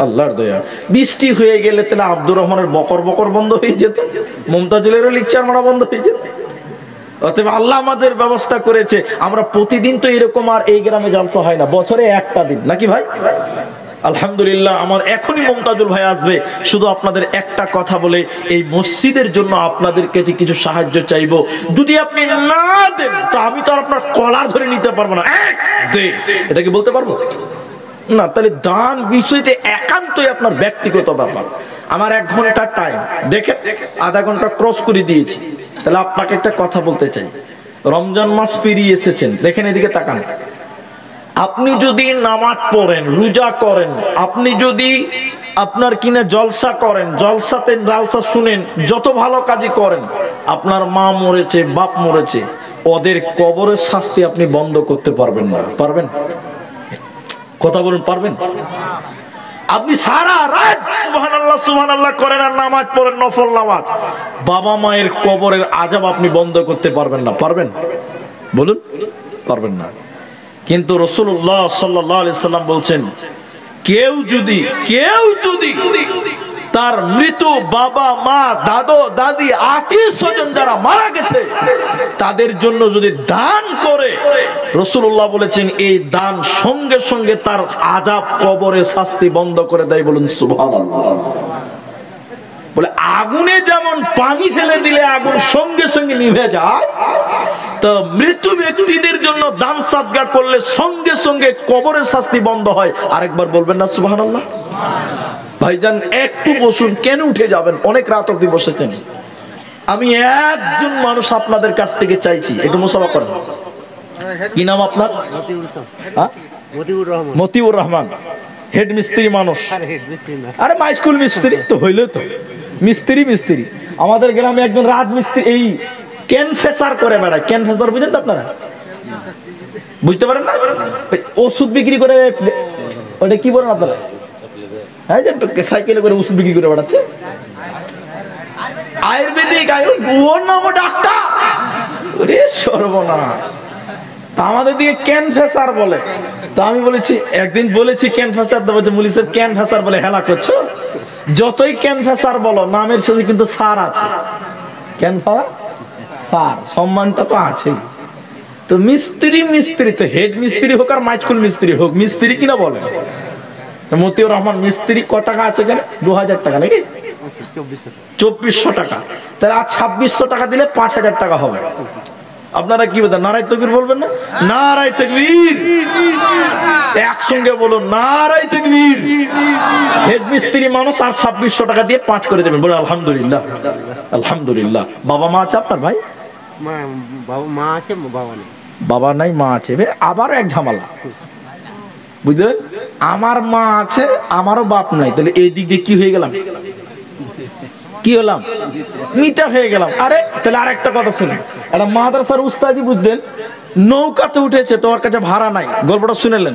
আল্লাহর দয়া। বৃষ্টি হয়ে গেলে তাহলে আব্দুর রহমানের বকর বকর বন্ধ হয়ে যেত, মমতাজুলেরও লেকচার মারা বন্ধ হয়ে যেত। অতএব আল্লাহ আমাদের ব্যবস্থা করেছে, আমরা প্রতিদিন তো এরকম আর এই গ্রামে জালসা হয় না, বছরে একটা দিন, নাকি ভাই? আলহামদুলিল্লাহ। আমার এখনই মমতাজুল ভাই আসবে, শুধু আপনাদের একটা কথা বলে এই মসজিদের জন্য আপনাদের কাছে কিছু সাহায্য চাইবো। যদি আপনি না দেন তো আমি তো আর আপনার কলার ধরে নিতে পারবো না, দে, এটা কি বলতে পারবো না? তাহলে দান বিষয়টা একান্তই আপনার ব্যক্তিগত ব্যাপার। আমার 1 ঘন্টার টাইম, দেখে আধা ঘন্টা ক্রস করে দিয়েছি। তাহলে আপনাকে একটা কথা বলতে চাই, রমজান মাস পেরিয়ে এসেছেন, দেখেন এদিকে তাকান। আপনি যদি নামাজ পড়েন, রোজা করেন, আপনি যদি আপনার কিনা জলসা করেন, জলসাতে জালসা শুনেন, যত ভালো কাজই করেন, আপনার মা মরেছে, বাপ মরেছে, ওদের কবরের শাস্তি আপনি বন্ধ করতে পারবেন না। পারবেন? কথা বলুন, পারবেন? আপনি সারা রাত সুবহানাল্লাহ সুবহানাল্লাহ করেন আর নামাজ পড়েন, নফল নামাজ, বাবা মায়ের কবরের আযাব আপনি বন্ধ করতে পারবেন না। পারবেন? বলুন, পারবেন না। কিন্তু রাসূলুল্লাহ সাল্লাল্লাহু আলাইহি সাল্লাম বলছেন, কেউ যদি তার মৃত বাবা মা দাদু দাদি আত্মীয় স্বজন যারা মারা গেছে তাদের জন্য যদি দান করে, রাসূলুল্লাহ বলেছেন এই দান সঙ্গে সঙ্গে তার আযাব কবরের শাস্তি বন্ধ করে দেয়। বলুন সুবহানাল্লাহ। বলে আগুনে যেমন পানি ফেলে দিলে আগুন সঙ্গে সঙ্গে নিভে যায়, তো মৃত ব্যক্তিদের জন্য দান সাদকা করলে সঙ্গে সঙ্গে কবরের শাস্তি বন্ধ হয়। আরেকবার বলবেন না সুবহানাল্লাহ? ভাইজান একটু বসুন, কেন উঠে যাবেন? অনেক রাত অবধি বসেছেন। আমি একজন মানুষ আপনাদের কাছ থেকে চাইছি, একটু মুসাফা করেন। কি নাম আপনার? মতিউর রহমান। হেড মিস্ত্রি মানুষ? আরে মাই স্কুল মিস্ত্রি তো হইল, তো মিস্ত্রি। আমাদের গ্রামে একজন রাজমিস্ত্রি এই ক্যানফেসার করে বেড়ায়। ক্যানফেসার বুঝেন তো আপনারা? বুঝতে পারেন না? ওষুধ বিক্রি করে, ওটা কি বলেন আপনারা? হ্যাঁ, যে সাইকেলে করে ওষুধ বিক্রি করে বেড়াচ্ছে, আয়ুর্বেদিক। ওর নামও ডাক্তার। ওরে সর্বনাশ! তা আমাদের দিকে ক্যানভাসার বলে। তো আমি বলেছি, একদিন বলেছি ক্যানভাসার, তো বলছে মুলি স্যার ক্যানভাসার বলে হেলা করছো। যতই ক্যানভাসার বলো, নামের সাথে কিন্তু স্যার আছে। ক্যানভাসার স্যার সম্মানটা তো আছেই। তো মিস্ত্রি মিস্ত্রি তো হেড মিস্ত্রি হোক আর মাইচকুল মিস্ত্রি হোক, মিস্ত্রি কিনা বলে। মতিউর রহমান মিস্ত্রি ক টাকা আছে কেন? 2000 টাকা নাকি 2400 টাকা। তাহলে আর 2600 টাকা দিলে 5000 টাকা হবে। আপনারা কি বলতেন? নারায়ে তাকবীর বলবেন না? নারায়ে তাকবীর, একসঙ্গে বলুন নারায়ে তাকবীর। হেড মিস্ত্রি মানুষ আর 2600 টাকা দিয়ে 5 করে দেবেন। বলে আলহামদুলিল্লাহ। আলহামদুলিল্লাহ। বাবা মা আছে আপনার ভাই? মা আছে, বাবা নেই। বাবা নাই, মা আছে। আবার এক ঝামেলা, বুঝলেন? আমার মা আছে, আমারও বাপ নাই। তাহলে এই দিক দিয়ে কি হয়ে গেলাম? কি হলাম? মিটা হয়ে গেলাম। আরে তাহলে আরেকটা কথা শুনে, একটা মাদ্রাসার উস্তাদি বুঝলেন, নৌকাতে উঠেছে, তোমার কাছে ভাড়া নাই। গল্পটা শুনেলেন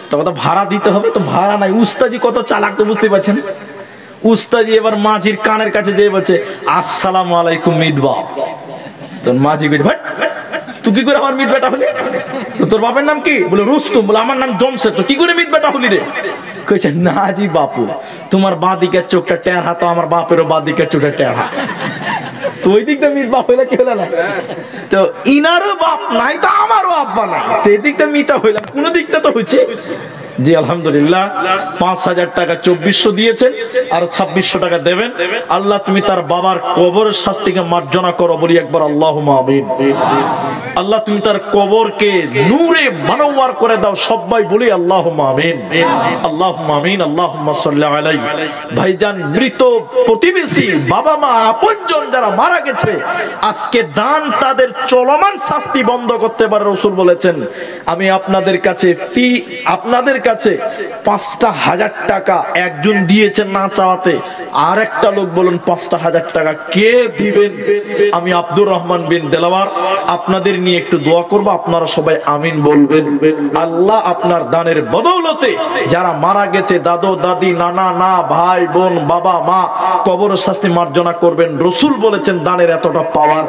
তো, কথা ভাড়া দিতে হবে, তো ভাড়া নাই। উস্তাদি কত চালাক তো বুঝতে পারছেন। উস্তাদি এবার মাঝির কানের কাছে যেয়ে বলছে, আসসালামু আলাইকুম মিতবা। তো মাঝি কইছে, ভাই তুই কি করে আমার মিত বেটা হলি? তো তোর বাপের নাম কি? বলে রুস্তম। বলে আমার নাম জমশেদ। তো কি করে মিত বেটা হলি রে? কইছে না জি বাপু, তোমার বাঁ দিকের চোখটা টেঁড়া, তো আমার বাপেরও বাঁ দিকের চোখটা টেঁড়া। তো ওই দিকটা মিত বাপ হইলে কি হলো না? তো ইনারও বাপ নাই, তো আমারও আব্বা নাই, তো এই দিকটা মিতা হইলাম, কোন দিকটা তো হচ্ছে। জি আলহামদুলিল্লাহ। 5000 টাকা 2400 দিয়েছেন, আর 2600 টাকা দেবেন। আল্লাহ তুমি তার বাবার কবরের শাস্তিকে মার্জনা করো, বলি একবার আল্লাহুম্মা আমিন। আল্লাহ তুমি তার কবরকে নূরে মানওয়ার করে দাও, সবাই বলি আল্লাহুম্মা আমিন। আল্লাহুম্মা আমিন। আল্লাহুম্মা সাল্লি আলাইহি। ভাইজান, মৃত প্রতিবেশী, বাবা মা, আপনজন যারা মারা গেছে, আজকে দান তাদের চলমান শাস্তি বন্ধ করতে পারে। রাসূল বলেছেন, আমি আপনাদের কাছে 5,000 টাকা একজন দিয়েছেন না চাওয়াতে, আর একটা লোক বলুন 5,000 টাকা কে দিবেন? আমি আব্দুর রহমান বিন দেলাওয়ার আপনাদের নিয়ে একটু দোয়া করব, আপনারা সবাই আমিন বলবেন। আল্লাহ আপনার দানের বদৌলতে যারা মারা গেছে, দাদু দাদি, নানা না, ভাই বোন, বাবা মা, কবরের শাস্তি মার্জনা করবেন। রাসূল বলেছেন দানের এতটা পাওয়ার।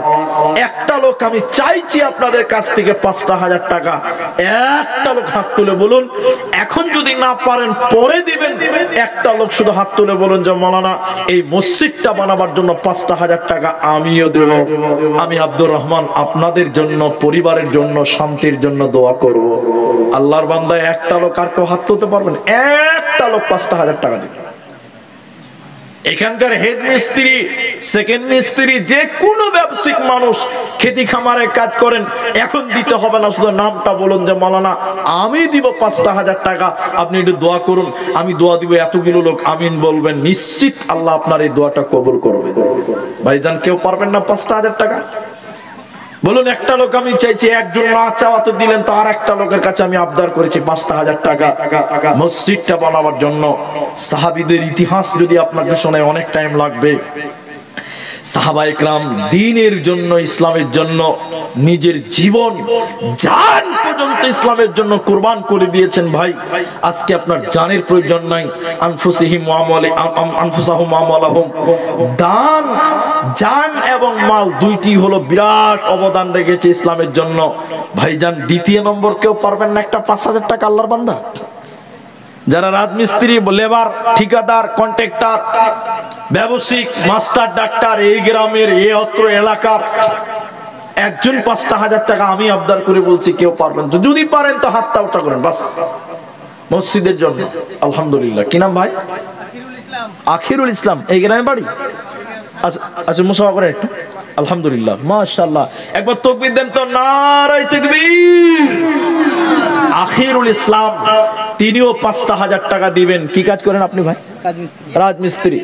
একটা লোক আমি চাইছি আপনাদের কাছ থেকে 5,000 টাকা। একটা লোক হাত তুলে বলুন, এখন যদি না পারেন পরে দিবেন। একটা লোক শুধু হাত তুলে বলুন যে মাওলানা, এই মসজিদটা বানাবার জন্য 5,000 টাকা আমিও দেব। আমি আব্দুর রহমান আপনাদের জন্য, পরিবারের জন্য, শান্তির জন্য দোয়া করব। আল্লাহর বান্দা একটা লোক, আর কেউ হাত তুলতে পারবেন? একটা লোক 5,000 টাকা দিবে। এখানকার হেড মিস্ত্রি, সেকেন্ড মিস্ত্রি, যে কোনো ব্যবসায়িক মানুষ, খেতি খামারে কাজ করেন, এখন দিতে হবে না, শুধু নামটা বলুন যে মাওলানা আমি দিব 5,000 টাকা, আপনি একটু দোয়া করুন, আমি দোয়া দিব। এতগুলো লোক আমিন বলবেন, নিশ্চিত আল্লাহ আপনার এই দোয়াটা কবুল করবে। ভাইজান, কেউ পারবেন না 5,000 টাকা? বলুন একটা লোক আমি চাইছি। একজন না চাওয়া তো দিলেন, তো আর একটা লোকের কাছে আমি আবদার করেছি 5,000 টাকা মসজিদটা বানাবার জন্য। সাহাবীদের ইতিহাস যদি আপনাকে শোনায় অনেক টাইম লাগবে। সাহাবায়ে কেরাম দ্বীনের জন্য, ইসলামের জন্য নিজের জীবন, জান পর্যন্ত ইসলামের জন্য কুরবান করে দিয়েছেন। ভাই, আজকে আপনার জানের প্রয়োজন নাই। আনফুসাহুম আমওয়ালাহুম, দান, জান এবং মাল দুইটি হলো বিরাট অবদান রেখেছে ইসলামের জন্য। ভাইজান, দ্বিতীয় নম্বর কেউ পারবেন না একটা 5,000 টাকা? আল্লাহর বান্দা যারা রাজমিস্ত্রি, লেবার, ঠিকাদার, কন্ট্রাক্টর, ব্যবসায়িক, মাস্টার, ডাক্তার, এই গ্রামের, এই অত্র এলাকার একজন 5,000 টাকা আমি আবদার করে বলছি, কেউ পারবেন তো? যদি পারেন তো হাতটা উঁচা করেন, বাস, মসজিদের জন্য। আলহামদুলিল্লাহ। কি নাম ভাই? আখিরুল ইসলাম। এই গ্রামে বাড়ি? আচ্ছা, মুসাফা করে একটু। আলহামদুলিল্লাহ, মাশাআল্লাহ। একবার তাকবীর দেন তো, নারায়ে তাকবীর। আখিরুল ইসলাম, তিনিও 5,000 টাকা দিবেন। কি কাজ করেন আপনি ভাই? রাজমিস্ত্রি।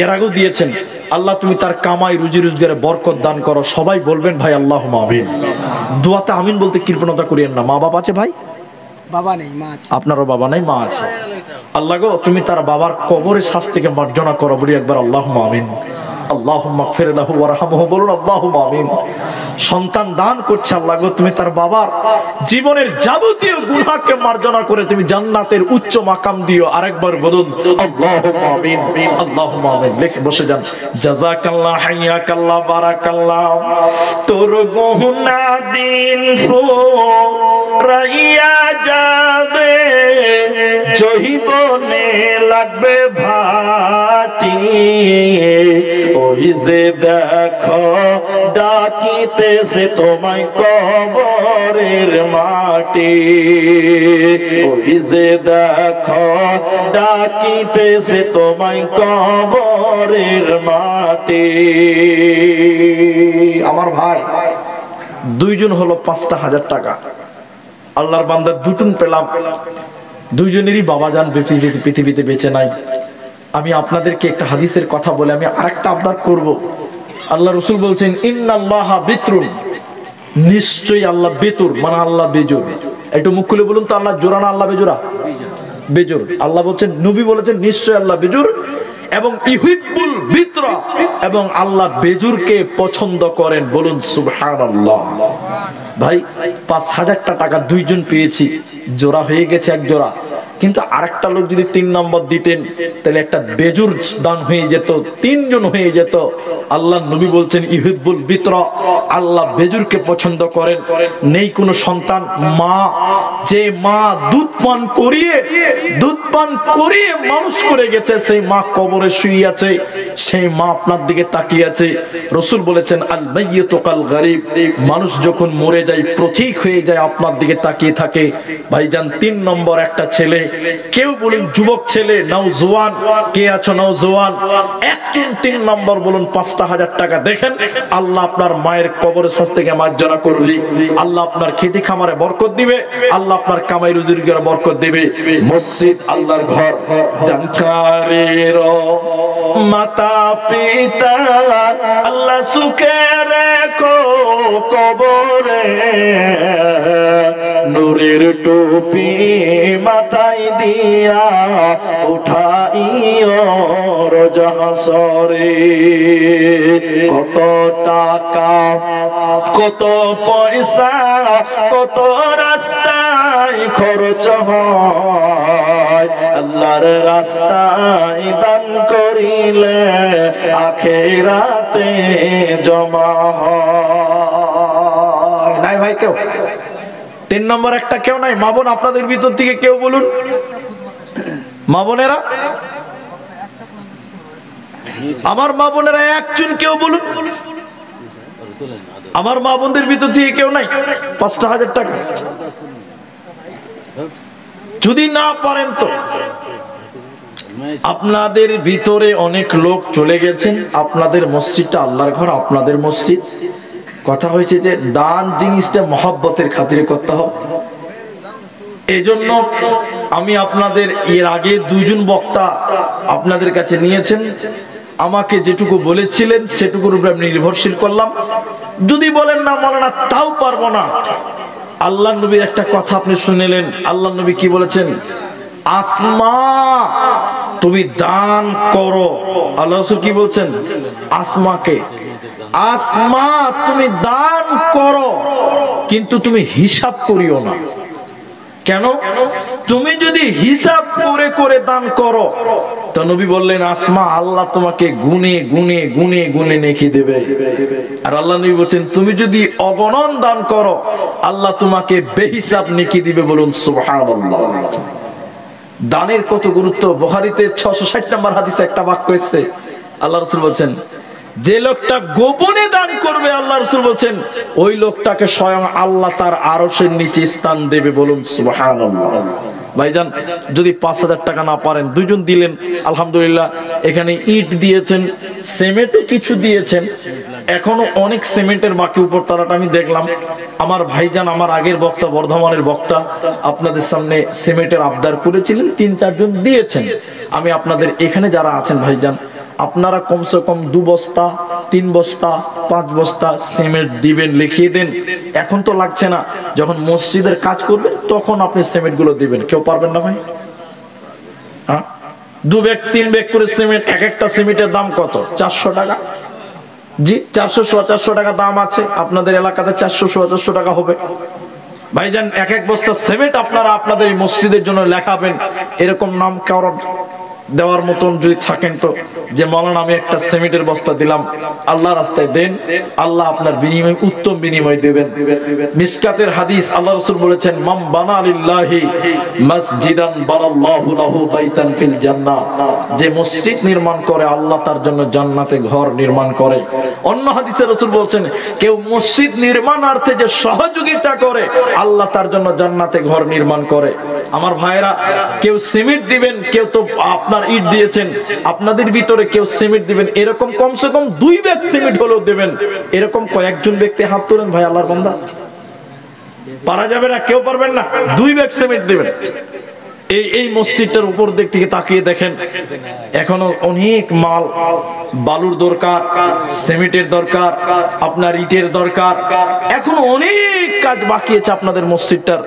এর আগেও দিয়েছেন। আল্লাহ তুমি তার কামাই, রুজি রোজগারে বরকত দান করো। সবাই বলবেন ভাই আল্লাহুম্মা আমিন। দোয়াতে আমিন বলতে কৃপণতা করিয়েন না। মা বাবা আছে ভাই? বাবা নেই, মা আছে। আপনারও বাবা নাই, মা আছে। আল্লাহ গো, তুমি তার বাবার কবরের শাস্তিকে মার্জনা করো, বলি একবার আল্লাহুম্মা আমিন। আল্লাহুম্মা গফির লাহু ওয়ারহামহু, বলুন আল্লাহুম্মা আমিন। সন্তান দান করছে, আল্লাহ গো তুমি তার বাবার জীবনের যাবতীয় গুনাহকে মার্জনা করে তুমি জান্নাতের উচ্চ মাকাম দিও। আরেকবার বলুন আল্লাহুম্মা আমিন, আল্লাহুম্মা আমিন। লিখে বসে যান। জাযাকাল্লাহ, হাইয়াকাল্লাহ, বারাকাল্লাহ। তোর গহনা দিন ফুরাইয়া যাবে, জহিবনে লাগবে ভাটি, ওই যে দেখো ডাকিতেছে তোমায় কবরের মাটি, ওই যে দেখো ডাকিতেছে তোমায় কবরের মাটি। আমার ভাই দুইজন হলো 5,000 টাকা, আল্লাহর বান্দা দুটুন পেলাম, দুইজনেরই বাবা যান পৃথিবীতে বেঁচে নাই। আমি আপনাদেরকে একটা হাদিসের কথা বলে আমি আরেকটা আবদার করব। আল্লাহ রাসূল বলছেন ইন্নাল্লাহা বিতরুন, নিশ্চয়ই আল্লাহ বেতুর, মানে আল্লাহ বেজোর। একটু মুখ খুলে বলুন তো, আল্লাহ জোড়া না আল্লাহ বেজোরা? বেজোর। আল্লাহ বলছেন, নবী বলেছেন নিশ্চয়ই আল্লাহ বেজোর, এবং ইউহিব্বুল বিতরা, এবং আল্লাহ বেজুরকে পছন্দ করেন। বলুন সুবহানাল্লাহ। ভাই 5,000 টাকা দুইজন পেয়েছি, জোড়া হয়ে গেছে এক জোড়া, কিন্তু আরেকটা লোক যদি 3 নম্বর দিতেন তাহলে একটা বেজুর দান হয়ে যেত, 3 জন হয়ে যেত। আল্লাহ নবী বলছেন ইউহিব্বুল বিতরা, আল্লাহ বেজুরকে পছন্দ করেন। নেই কোনো সন্তান, মা, যে মা দুধ পান করিয়ে মানুষ করে গেছে, সেই মা কবরে শুয়ে আছে, সেই মা আপনার দিকে তাকিয়ে আছে। রাসূল বলেছেন আল মাইয়িতু কাল গরীব, মানুষ যখন মরে যায় প্রতীক হয়ে যায়, আপনার দিকে তাকিয়ে থাকে। ভাইজান 3 নম্বর একটা ছেলে, কেউ বলেন যুবক ছেলে, নওজোয়ান, কে আছো নওজোয়ান, একজন 3 নম্বর বলুন 5,000 টাকা। দেখেন আল্লাহ আপনার মায়ের কবরের শাস্তি থেকে মার্জনা করলি, আল্লাহ আপনার খেতি খামারে বরকত দিবে, আল্লাহ আপনার কামাই রুজির ঘরে বরকত দিবে। মসজিদ আল্লাহর ঘর, দানকারীর মাতা পিতা আল্লাহ সুখে রেখো কবরে, নূরের টুপি মাথায় দিয়া উঠাইও রোজ হাসরে। কত টাকা, কত পয়সা, কত রাস্তায় খরচ হয়, আল্লাহর রাস্তায় দান করিলে আখিরাতে জমা হয়। নাই ভাই কেউ 3 নম্বর একটা কেউ নাই? মা বোন আপনাদের ভিতর থেকে কেউ বলুন, মা বোনেরা, আমার মা বোনেরা একজন কেউ বলুন, আমার মা বোনদের ভিতর থেকে কেউ নাই? 5,000 টাকা যদি না পারেন তো আপনাদের ভিতরে অনেক লোক চলে গেছেন, আপনাদের মসজিদটা আল্লাহর ঘর, আপনাদের মসজিদ। কথা হয়েছে যে দান জিনিসটা মহব্বতের খাতিরে করতে হবে। এই জন্য আমি আপনাদের এর আগে 2 জন বক্তা আপনাদের কাছে নিয়েছেন, আমাকে যেটুকু বলেছিলেন সেটুকুর উপরে আমি নির্ভরশীল করলাম। যদি বলেন না মাওলানা তাও পারবো না, আল্লাহ নবীর একটা কথা আপনি শুনলেন। আল্লাহ নবী কি বলেছেন? আসমা তুমি দান করো। আল্লাহ রাসূল কি বলছেন? আসমাকে, আসমা তুমি দান করো, কিন্তু তুমি হিসাব করিও না। কেন? তুমি যদি হিসাব করে করে দান করো তো নবী বললেন আসমা আল্লাহ তোমাকে গুনে গুনে গুনে গুনে নেকি দেবে। আর আল্লাহ নবী বলেন তুমি যদি অগণন দান করো আল্লাহ তোমাকে বেহিসাব নেকি দিবে। বলুন সুবহানাল্লাহ। দানের কত গুরুত্ব! বুখারীতে 660 নম্বর হাদিসে একটা বাক্য এসেছে, আল্লাহ রাসূল বলেন যে লোকটা গোপনে দান করবে, আল্লাহ রাসূল বলেন ওই লোকটাকে স্বয়ং আল্লাহ তার আরশের নিচে স্থান দেবে। বলুন সুবহানাল্লাহ। ভাইজান যদি 5,000 টাকা না পারেন, 2 জন দিলেন আলহামদুলিল্লাহ। এখানে ইট দিয়েছেন, সিমেন্টও কিছু দিয়েছেন, এখনো অনেক সিমেন্টের বাকি উপর তলাটা আমি দেখলাম। আমার ভাইজান আমার আগের বক্তা, বর্ধমানের বক্তা, আপনাদের সামনে সিমেন্টের আবদার করেছিলেন, 3-4 জন দিয়েছেন। আমি আপনাদের এখানে যারা আছেন ভাইজান, আপনারা কমসে কম 2 বস্তা 3 বস্তা 5 বস্তা সিমেন্ট দিবেন, লিখিয়ে দেন। এখন তো লাগছে না, যখন মসজিদের কাজ করবেন তখন আপনি সিমেন্ট গুলো দিবেন। কেউ পারবেন না ভাই? হ্যাঁ, 2 ব্যাগ 3 ব্যাগ করে সিমেন্ট, এক একটা সিমেন্টের দাম কত? 400 টাকা। জি 400-450 টাকা দাম আছে, আপনাদের এলাকাতে 400-450 টাকা হবে। ভাইজান এক এক বস্তা সিমেন্ট আপনারা আপনাদের এই মসজিদের জন্য লেখাবেন, এরকম নাম কারণ দেওয়ার মতন যদি থাকেন তো, যে মাওলানা আমি একটা সিমেন্টের বস্তা দিলাম, আল্লাহ রাস্তায় দেন, আল্লাহ আপনার বিনিময় উত্তম বিনিময় দেবেন। মিশকাতের হাদিস, আল্লাহ রাসূল বলেছেন মান বানা লিল্লাহি মসজিদান বানাল্লাহু লাহু বাইতান ফিল জান্নাহ, যে মসজিদ নির্মাণ করে আল্লাহ তার জন্য জান্নাতে ঘর নির্মাণ করে। অন্য হাদিসে রাসূল বলেছেন কেউ মসজিদ নির্মাণার্থে যে সহযোগিতা করে আল্লাহ তার জন্য জান্নাতে ঘর নির্মাণ করে। আমার ভাইরা, কেউ সিমেন্ট দিবেন, কেউ তো আপনার ইট দিয়েছেন, আপনাদের ভিতরে কেউ সিমেন্ট দিবেন, এরকম কমসে কম 2 ব্যাগ সিমেন্ট হলেও দেবেন। এরকম কয়েকজন ব্যক্তি হাত তোলেন ভাই, আল্লাহর বান্দা। পারা যাবে না, কেউ পারবেন না, 2 ব্যাগ সিমেন্ট দিবেন। এই মসজিদটার উপর দিক থেকে তাকিয়ে দেখেন, এখনো অনেক মাল, বালুর দরকার, সিমেন্টের দরকার, আপনার ইটের দরকার, এখনো অনেক কাজ বাকি আছে আপনাদের মসজিদটার।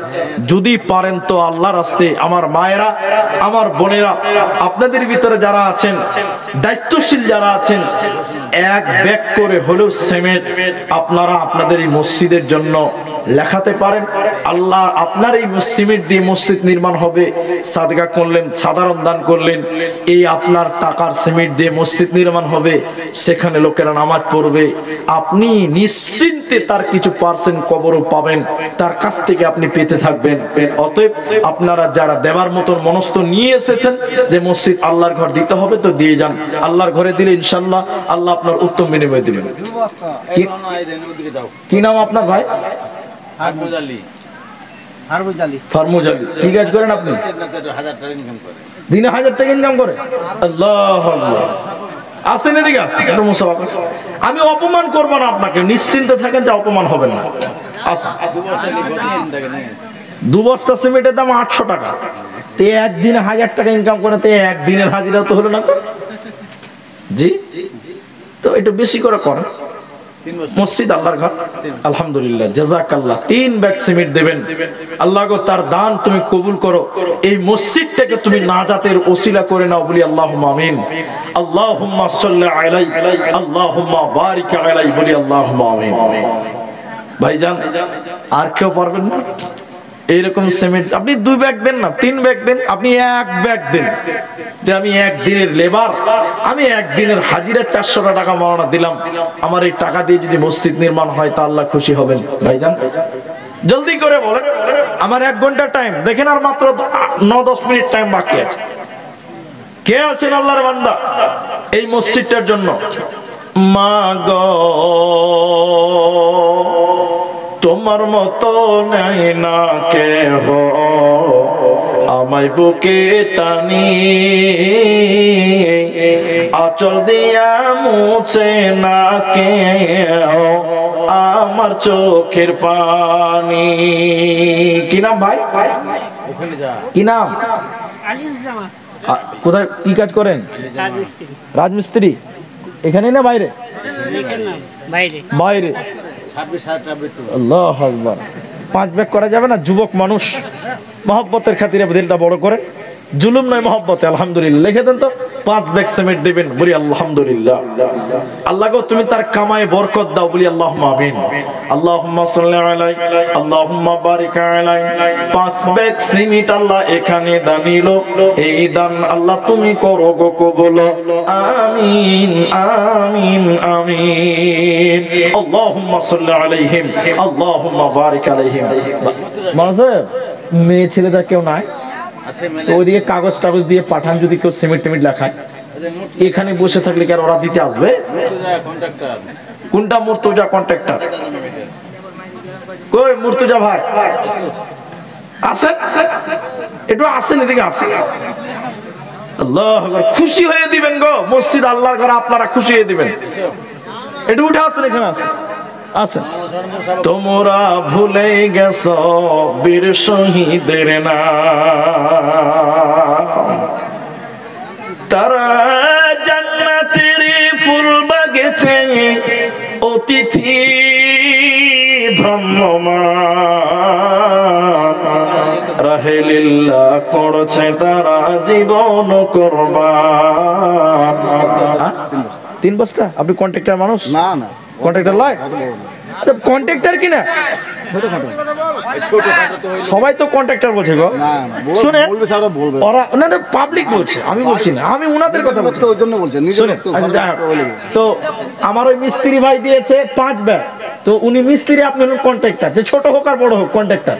যদি পারেন তো আল্লাহর রাস্তে, আমার মায়েরা, আমার বোনেরা, আপনাদের ভিতরে যারা আছেন, দায়িত্বশীল যারা আছেন, 1 ব্যাগ করে হলেও সিমেন্ট আপনারা আপনাদের এই মসজিদের জন্য লেখাতে পারেন। আল্লাহ আপনার এই সিমেন্ট দিয়ে মসজিদ নির্মাণ হবে, সাদকা করলেন, সাধারণ দান করলেন, এই আপনার টাকার সিমেন্ট দিয়ে মসজিদ নির্মাণ হবে, সেখানে লোকেরা নামাজ পড়বে, আপনি নিশ্চিন্তে তার কিছু পার্সেন্ট কবরও পাবেন, তার কাছ থেকে আপনি পেতে থাকবেন। অতএব আপনারা যারা দেবার মতন মনস্থ নিয়ে এসেছেন যে মসজিদ আল্লাহর ঘর দিতে হবে, তো দিয়ে যান। আল্লাহর ঘরে দিলে ইনশাআল্লাহ আল্লাহ আপনার উত্তম বিনিময় দিবেন। কি নাম আপনার ভাই? ফারমুজ আলী। কি কাজ করেন আপনি? দিনে 1000 টাকা ইনকাম করে। আল্লাহু আকবার। আসেন এদিকে, আসেন। আমি অপমান করব না আপনাকে, নিশ্চিন্তে থাকেন যে অপমান হবেন না। আসেন। 2 বস্তা সিমেন্টের দাম 800 টাকা, তে একদিনে 1000 টাকা ইনকাম করে, তে একদিনের হাজিরা তো হলো না তো? জি, তো একটু বেশি করে করেন। মসজিদ আল্লাহর ঘর, আলহামদুলিল্লাহ, জাযাকাল্লাহ। 3 ব্যাগ সিমেন্ট দেবেন। আল্লাহ গো তার দান তুমি কবুল করো, এই মসজিদটাকে তুমি নাজাতের ওসিলা করে নাও, বলি আল্লাহুম্মা আমিন। আল্লাহুম্মা সাল্লি আলাইহি, আল্লাহুম্মা বারিক আলাইহি, বলি আল্লাহুম্মা আমিন। ভাইজান আর কেউ পারবেন না এইরকম সিমেন্ট? আপনি 2 ব্যাগ দেন না, 3 ব্যাগ দেন, আপনি 1 ব্যাগ দেন, যে আমি একদিনের লেবার, আমি একদিনের হাজিরা 400 টাকা মাওলানা দিলাম, আমার এই টাকা দিয়ে যদি মসজিদ নির্মাণ হয় তা আল্লাহ খুশি হবেন। ভাইজান জলদি করে বলেন, আমার 1 ঘন্টা টাইম দেখেন, আর মাত্র 9-10 মিনিট টাইম বাকি আছে। কে আছেন আল্লাহর বান্দা এই মসজিদটার জন্য? মা গো তোমার মতো নাই না কেহ, আমায় বুকে টানি, আঁচল দিয়া মুছে না কেহ আমার চোখের পানি। কি নাম ভাই? কি নাম? কোথায় কি কাজ করেন? রাজমিস্ত্রি। এখানে না বাইরে? বাইরে। আল্লাহু আকবার। 5 ব্যাগ করা যাবে না? যুবক মানুষ, মহব্বতের খাতিরে দিলটা বড় করে, জুলুম নয় মহব্বতে। আলহামদুলিল্লাহ লিখে দেন তো, 5 ব্যাগ সিমেন্ট দিবেন, বলি আলহামদুলিল্লাহ। আল্লাহ গো তুমি তার কামায় বরকত দাও, বলি আল্লাহুম্মা আমিন। আল্লাহুম্মা সাল্লি আলাইহি, আল্লাহুম্মা বারিক আলাইহি। 5 ব্যাগ সিমেন্ট আল্লাহ এখানে দানিলো, এই দান আল্লাহ তুমি করো গো কবুল, আমিন আমিন আমিন। আল্লাহুম্মা সাল্লি আলাইহিম, আল্লাহুম্মা বারিক আলাইহিম। মানুষ মেয়ে ছেলেদের কেউ নাই? ওইদিকে কাগজ টাগজ দিয়ে পাঠান, যদি কেউ সিমেন্ট টিমেন্ট লেখায়। এখানে বসে থাকলে কি আর ওরা দিতে আসবে? কোনটা? মুর্তজা কন্ট্রাক্টর। কই মুর্তজা ভাই? আসেন, একটু আসেন এদিকে, আসেন। আল্লাহু আকবার। খুশি হয়ে দিবেন গো, মসজিদ আল্লাহর ঘর আপনারা খুশি হয়ে দিবেন। একটু উঠে আসেন, এখানে আসেন, আসেন। তোমরা ভুলে গেছো বীর শহীদের নাম, তারা জান্নাতের ফুল বাগেতে অতিথি ভ্রাম্যমান, রাহে লিল্লাহ করছে তারা জীবন কুরবান। 3 বস্তা? আপনি কন্ট্রাক্টর মানুষ? না না, কন্ট্রাক্টর লয়? অত বড় না। আচ্ছা কন্ট্রাক্টর কি না? ছোটখাটো। সবাই তো কন্ট্রাক্টর বলছে গো। না না, শুনে বলবে স্যার, বলবে। ওরা না না পাবলিক বলছে, আমি বলছি না, আমি উনাদের কথা বলছি। তো ওই জন্য বলছেন, নিজের শুনে লোক তো, ঘরের লোক তো বলে। তো আমার ওই মিস্ত্রি ভাই দিয়েছে 5 ব্যাগ, তো উনি মিস্ত্রি, আপনি হলেন কন্ট্রাক্টর, যে ছোট হোক আর বড় হোক কন্ট্রাক্টর।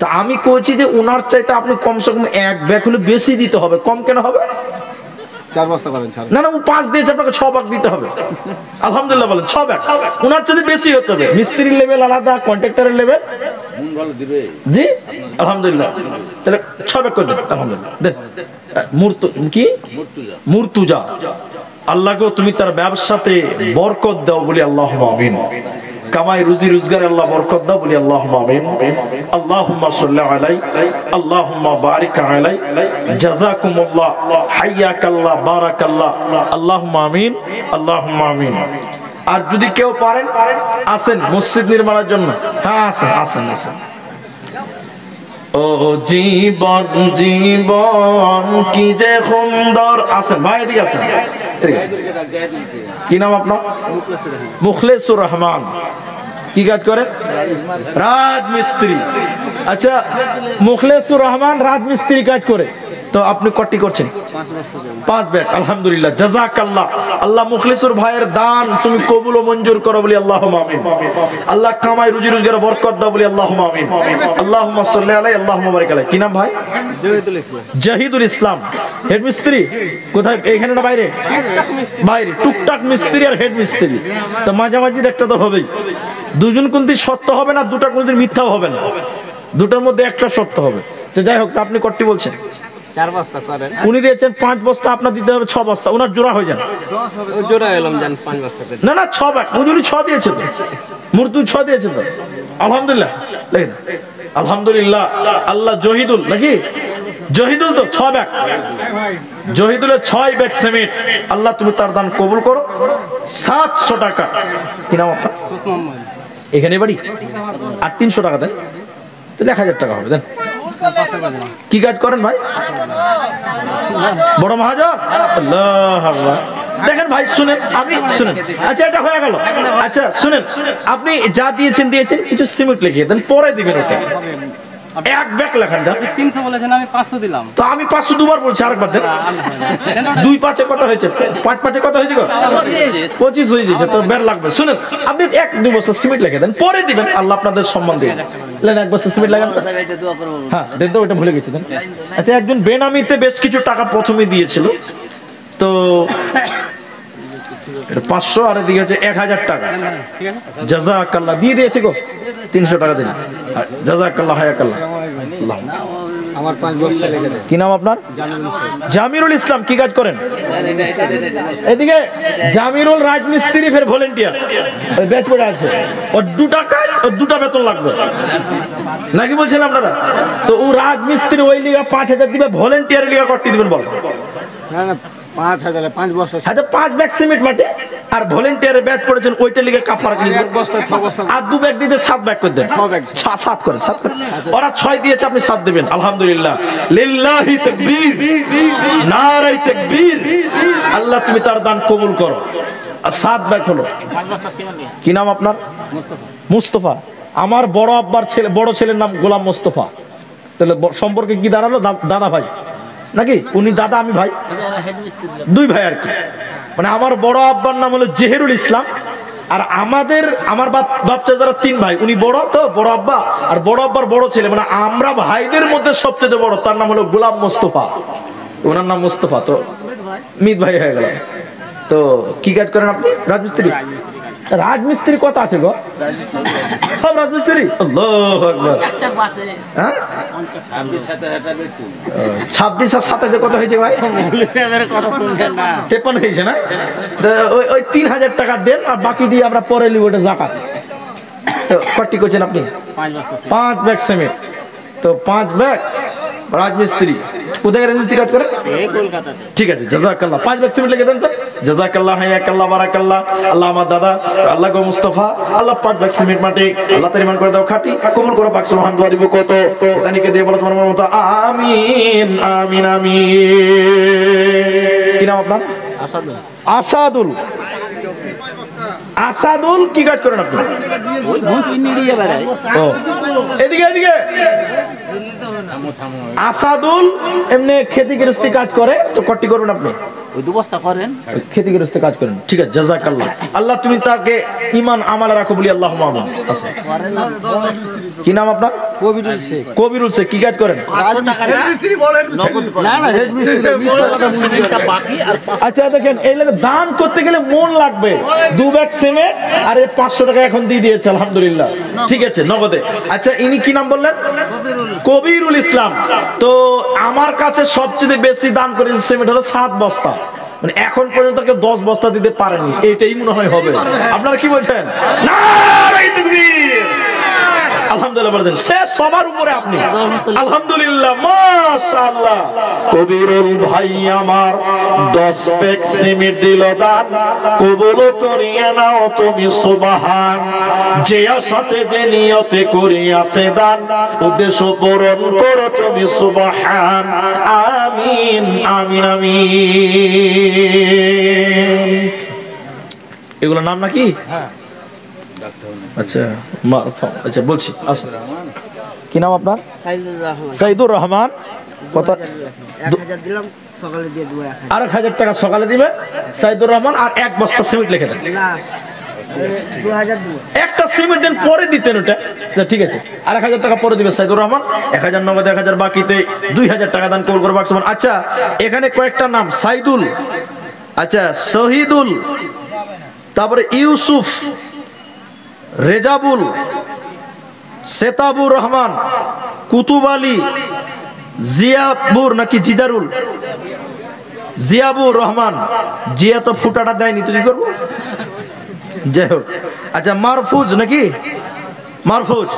তা আমি কইছি যে উনার চাইতে আপনি কমসে কম 1 ব্যাগ হলে বেশি দিতে হবে, কম কেন হবে? 4 বস্তা করেন স্যার। না না, ও 5 দিয়েছে, আপনাকে 6 ভাগ দিতে হবে। আলহামদুলিল্লাহ বলেন 6 ভাগ, উনার চাইতে বেশি হতে হবে। মিস্ত্রির লেভেল আলাদা, কন্ট্রাক্টরের লেভেল। জি আলহামদুলিল্লাহ, তাহলে 6 ভাগ করে দেন। আলহামদুলিল্লাহ দেন। কি মুর্তুজা, আল্লাহ গো তুমি তার ব্যবসাতে বরকত দাও বলি আল্লাহুম্মা আমিন। কামাই রুজি রোজগারে আল্লাহ বরকত দাও বলি আল্লাহুম্মা আমিন। আল্লাহুম্মা সাল্লি আলাই, আল্লাহুম্মা বারিক আলাই, জাযাকুমুল্লাহ, হাইয়াকাল্লাহ, বারাকাল্লাহ, আল্লাহুম্মা আমিন, আল্লাহুম্মা আমিন। আর যদি কেউ পারেন আসেন মসজিদ নির্মাণের জন্য। হ্যাঁ আসেন আসেন আসেন। ও জীবন জীবন কি যে সুন্দর। আসেন ভাই, এদিকে আসেন, এদিকে আসেন। কি নাম আপনার? মুখলেসুর রহমান। কি কাজ করেন? রাজমিস্ত্রি। আচ্ছা, মুখলেসুর রহমান রাজমিস্ত্রি কাজ করে। তো আপনি কটি করছেন? 5 ব্যাগ। আলহামদুলিল্লাহ, জাযাকাল্লাহ। আল্লাহ মুখলিসুর ভাইয়ের দান তুমি কবুল ও মঞ্জুর করো বলি আল্লাহুম্মা আমিন। আল্লাহ কামাই রুজি রোজগারে বরকত দাও বলি আল্লাহুম্মা আমিন। আল্লাহুম্মা সাল্লি আলাইহি, আল্লাহুম্মা বারিক আলাইহি। কি নাম ভাই? জাহিদুল ইসলাম। হেড মিস্ত্রি কোথায়? এখানে না বাইরে? বাইরে। টুকটাক মিস্ত্রি আর হেড মিস্ত্রি, তো মাঝামাঝি একটা তো হবেই। দুজন কোনটি সত্য হবে না, দুটা কোনটি মিথ্যাও হবে না, দুটার মধ্যে একটা সত্য হবে। তো যাই হোক, আপনি কটি বলছেন? 4 বস্তা করেন। উনি দিয়েছেন 5 বস্তা, আপনার দিতে হবে 6 বস্তা। ওনার জোড়া হয়ে যান। জোড়া এলাম জান 5 বস্তা করে। না না, 6 ব্যাগ। হুজুরি 6 দিয়েছে তো, মূর্তি 6 দিয়েছে তো। আলহামদুলিল্লাহ, দেখেন আলহামদুলিল্লাহ। আল্লাহ জহিদুল নাকি? জহিদুল তো 6 ব্যাগ। জহিদুলের 6 ব্যাগ সিমেন্ট। আল্লাহ তুমি তার দান কবুল করো। 700 টাকা। কি নাম আপনার? এখানে বাড়ি? আর 300 টাকা দেন, তাহলে 1000 টাকা হবে। দেন। কি কাজ করেন ভাই? বড় মহাজন। আল্লাহ আকবার। দেখেন ভাই, শুনেন, আমি শুনেন। আচ্ছা, এটা হয়ে গেল। আচ্ছা শুনেন, আপনি যা দিয়েছেন কিছু সিমেন্ট লিখিয়ে দেন, পরে দিবেন ওটা। 1 ব্যাগ লেখান যান। 300 বলেছেন, আমি 500 দিলাম। তো আমি 500 দুবার বলছি, আরেকবার দেন। 2 5 কত হয়েছে? 5 5 কত হয়েছে গো? 25 হয়ে গেছে। তো বের লাগবে। শুনেন, আপনি 1-2 বস্তা সিমেন্ট লিখে দেন, পরে দিবেন। আল্লাহ আপনাদের সম্মান দিবেন। লেন 1 বস্তা সিমেন্ট লাগান। হ্যাঁ দেন তো, ওটা ভুলে গেছি দেন। আচ্ছা, একজন বেনামিতে বেশ কিছু টাকা প্রথমে দিয়েছিল, তো 500 আর এদিকে হচ্ছে 1000 টাকা। জাযাকাল্লাহ দিয়ে দিয়েছে গো। 300 টাকা দিন। জাযাকাল্লাহ, হায়াকাল্লাহ। আমার 5 বস্তা লিখে দেন। কি নাম আপনার? জামিরুল ইসলাম। কি কাজ করেন? এদিকে জামিরুল রাজমিস্ত্রি, ফের ভলেন্টিয়ার। ওই ব্যাচ পড়ে আছে, ওর 2টা কাজ, ওর 2টা বেতন লাগবে নাকি বলছেন আপনারা? তো ও রাজমিস্ত্রি, ওই লিগা 5000 দিবে, ভলেন্টিয়ারের লিগা কটি দিবেন বল? না না, 5000 5 বস্তা। আচ্ছা, 5 ব্যাগ সিমেন্ট মাটি আর ভলেন্টিয়ারে ব্যাচ করেছেন, ওইটা লিগে কাফারা কি দিবেন? 1 বস্তা 6 বস্তা। আর 2 ব্যাগ দিতে 7 ব্যাগ করে দেন। 6 ব্যাগ। 7 করে 7 করে। ওরা 6 দিয়েছে, আপনি 7 দিবেন। আলহামদুলিল্লাহ, লিল্লাহি তাকবীর, নারে তাকবীর। আল্লাহ তুমি তার দান কবুল করো। আর 7 ব্যাগ হলো। কি নাম আপনার? মুস্তফা। আমার বড় আব্বার ছেলে, বড় ছেলের নাম গোলাম মুস্তফা। তাহলে সম্পর্কে কি দাঁড়ালো? দাদা ভাই নাকি? উনি দাদা, আমি ভাই, 2 ভাই আর কি। মানে আমার বড় আব্বার নাম হলো জেহেরুল ইসলাম, আর আমার বাপ চাচারা 3 ভাই। উনি বড়, তো বড় আব্বা, আর বড় আব্বার বড় ছেলে, মানে আমরা ভাইদের মধ্যে সবচেয়ে বড়, তার নাম হলো গোলাম মোস্তফা। ওনার নাম মোস্তফা, তো মিত ভাই হয়ে গেল। তো কি কাজ করেন আপনি? রাজমিস্ত্রি। রাজমিস্ত্রি কত আছে গো? সব রাজমিস্ত্রি। আল্লাহু আকবার। হ্যাঁ 26 আর 27 কত হয়েছে ভাই? 53 হয়েছে না? তো ওই 3000 টাকা দেন, আর বাকি দিয়ে আমরা পরে নিব, ওটা যাকাত। তো কটি করছেন আপনি? 5 ব্যাগ সিমেন্ট। তো 5 ব্যাগ রাজমিস্ত্রি। কোথায় রাজমিস্ত্রি কাজ করেন? ঠিক আছে, জাযাকাল্লাহ। 5 ব্যাগ সিমেন্ট লিখে দেন তো। জাযাকাল্লাহ, হায়াকাল্লাহ, বারাকাল্লাহ। আল্লাহ আমার দাদা, আল্লাহ গো মুস্তাফা, আল্লাহ 5 ব্যাগ সিমেন্ট মাটি, আল্লাহ তার ইমান করে দাও খাঁটি, কবুল করো পাক সুবহান। দোয়া দিব কত, এদানিকে দিয়ে বলো তোমার মতো আমিন আমিন আমিন। কি নাম আপনার? আসাদুল। আসাদুল কি কাজ করেন আপনি? ও, এদিকে এদিকে। আসাদুল এমনি খেতি গৃহস্থী কাজ করে, তো কটি করবেন আপনি? ওই দু বস্তা করেন, খেতি গৃহস্থী কাজ করেন, ঠিক আছে, জাযাকাল্লাহ। আল্লাহ তুমি তাকে ঈমান আমল রাখো বলি আল্লাহুম্মা আমিন। কি নাম আপনার? কবিরুল শেখ। কবিরুল শেখ, কি কাজ করেন? আচ্ছা দেখেন, এই লাগে দান করতে গেলে মন লাগবে। 2 ব্যাগ সিমেন্ট আর 500 টাকা এখন দিয়ে দিয়েছে, আলহামদুলিল্লাহ, ঠিক আছে, নগদে। আচ্ছা ইনি কি নাম বললেন? কবিরুল ইসলাম। তো আমার কাছে সবচেয়ে বেশি দান করেছে সিমেন্ট হলো 7 বস্তা। মানে এখন পর্যন্ত কেউ 10 বস্তা দিতে পারেনি, এইটাই মনে হয় হবে। আপনারা কি বলছেন? নারায়ে তাকবীর, আলহামদুলিল্লাহ বলেন। সে সবার উপরে আপনি, আলহামদুলিল্লাহ, মাশাআল্লাহ। কবিরুল ভাই আমার 10 ব্যাগ সিমেন্ট দিল দান, কবুল করিয়ে নাও তুমি সুবহান। যে আশাতে যে নিয়তে করিয়াছে দান, উদ্দেশ্য পূরণ করো তুমি সুবহান। আমিন আমিন আমিন। এগুলো নাম নাকি? আচ্ছা আচ্ছা বলছি, আসুন। কি নাম আপনার? সাইদুর রহমান। কত? 1000 দিলাম, সকালে দিয়ে দেবো। আর 1000 টাকা সকালে দিবে সাইদুর রহমান, আর 1 বস্তা সিমেন্ট লিখে দেন। না, 2000 দেবো। একটা সিমেন্ট দেন, পরে দিতেন ওটা। আচ্ছা ঠিক আছে, আর 1000 টাকা পরে দিবে সাইদুর রহমান। 1000 নগদে, 1000 বাকিতে 2000 টাকা দান কবুল করবো। আচ্ছা এখানে কয়েকটা নাম: সাইদুল, আচ্ছা শহীদুল, তারপরে ইউসুফ, রেজাবুল, সেতাবুর রহমান, কুতুব আলী, জিয়াবুর নাকি জিদারুল, জিয়াবুর রহমান। জিয়া তো ফুটাটা দেয়নি, তো কি করবো, যাই হোক। আচ্ছা মারফুজ নাকি? মারফুজ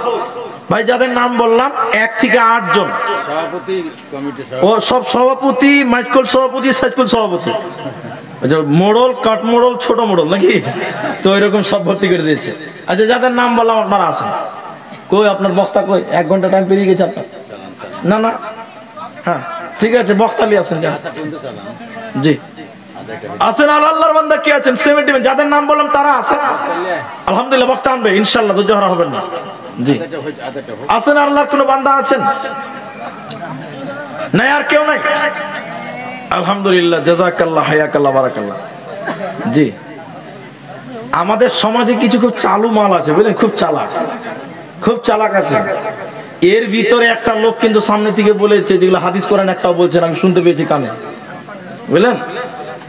ভাই, যাদের নাম বললাম 1 থেকে 8 জন, ও সব সভাপতি, মাইকল সভাপতি, সাইকুল সভাপতি, মোড়ল, কাঠ মোড়ল, ছোট মোড়ল নাকি, তো এরকম সব ভর্তি করে দিয়েছে। আচ্ছা যাদের নাম বললাম আপনারা আসেন। কই আপনার বক্তা কই? 1 ঘন্টা টাইম পেরিয়ে গেছে আপনার। না না, হ্যাঁ ঠিক আছে, বক্তালি আছেন, জি আসেন। আল্লাহর বান্দা কি আছেন 70, যাদের নাম বললাম তারা আছেন, আলহামদুলিল্লাহ। বক্তা আনবে ইনশাআল্লাহ, তো জহরা হবেন না, জি আসেন। আল্লাহর কোনো বান্দা আছেন? নাই আর কেউ নাই? আলহামদুলিল্লাহ, জাযাকাল্লাহ, হায়াকাল্লাহ, বারাকাল্লাহ। জি আমাদের সমাজে কিছু খুব চালু মাল আছে, বুঝলেন, খুব চালাক, খুব চালাক আছে। এর ভিতরে একটা লোক কিন্তু সামনে থেকে বলেছে, যেগুলো হাদিস কোরআন একটাও বলছেন, আমি শুনতে পেয়েছি কানে, বুঝলেন।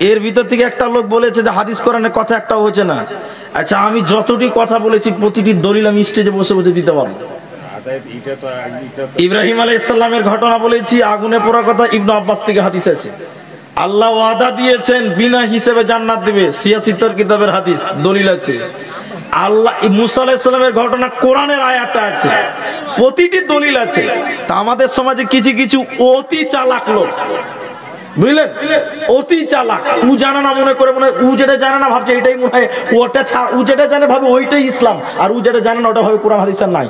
এর ভিতর থেকে একটা লোক বলেছে যে হাদিস কোরআনের কথা একটাও হচ্ছে না। আচ্ছা আমি যতটি কথা বলেছি প্রতিটি দলিল আমি স্টেজে বসে বসে দিতে পারবো। ইব্রাহিম আলাইহিস সালামের ঘটনা বলেছি, আগুনে পোড়া কথা ইবনে আব্বাস থেকে হাদিস আছে। আল্লাহ ওয়াদা দিয়েছেন বিনা হিসেবে জান্নাত দিবে, সিয়াসিতার কিতাবের হাদিস, দলিল আছে। আল্লাহ মুসা আলাইহিস সালামের ঘটনা কোরআনের আয়াতে আছে, প্রতিটি দলিল আছে। তা আমাদের সমাজে কিছু কিছু অতি চালাক লোক, বুঝলেন, অতি চালাক। ও জানে না মনে করে, মনে ও যেটা জানে না ভাবছে এটাই মনে হয় ওটা, ও যেটা জানে ভাবে ওইটাই ইসলাম, আর ও যেটা জানে না ওটা ভাবে কোরআন হাদিস নাই।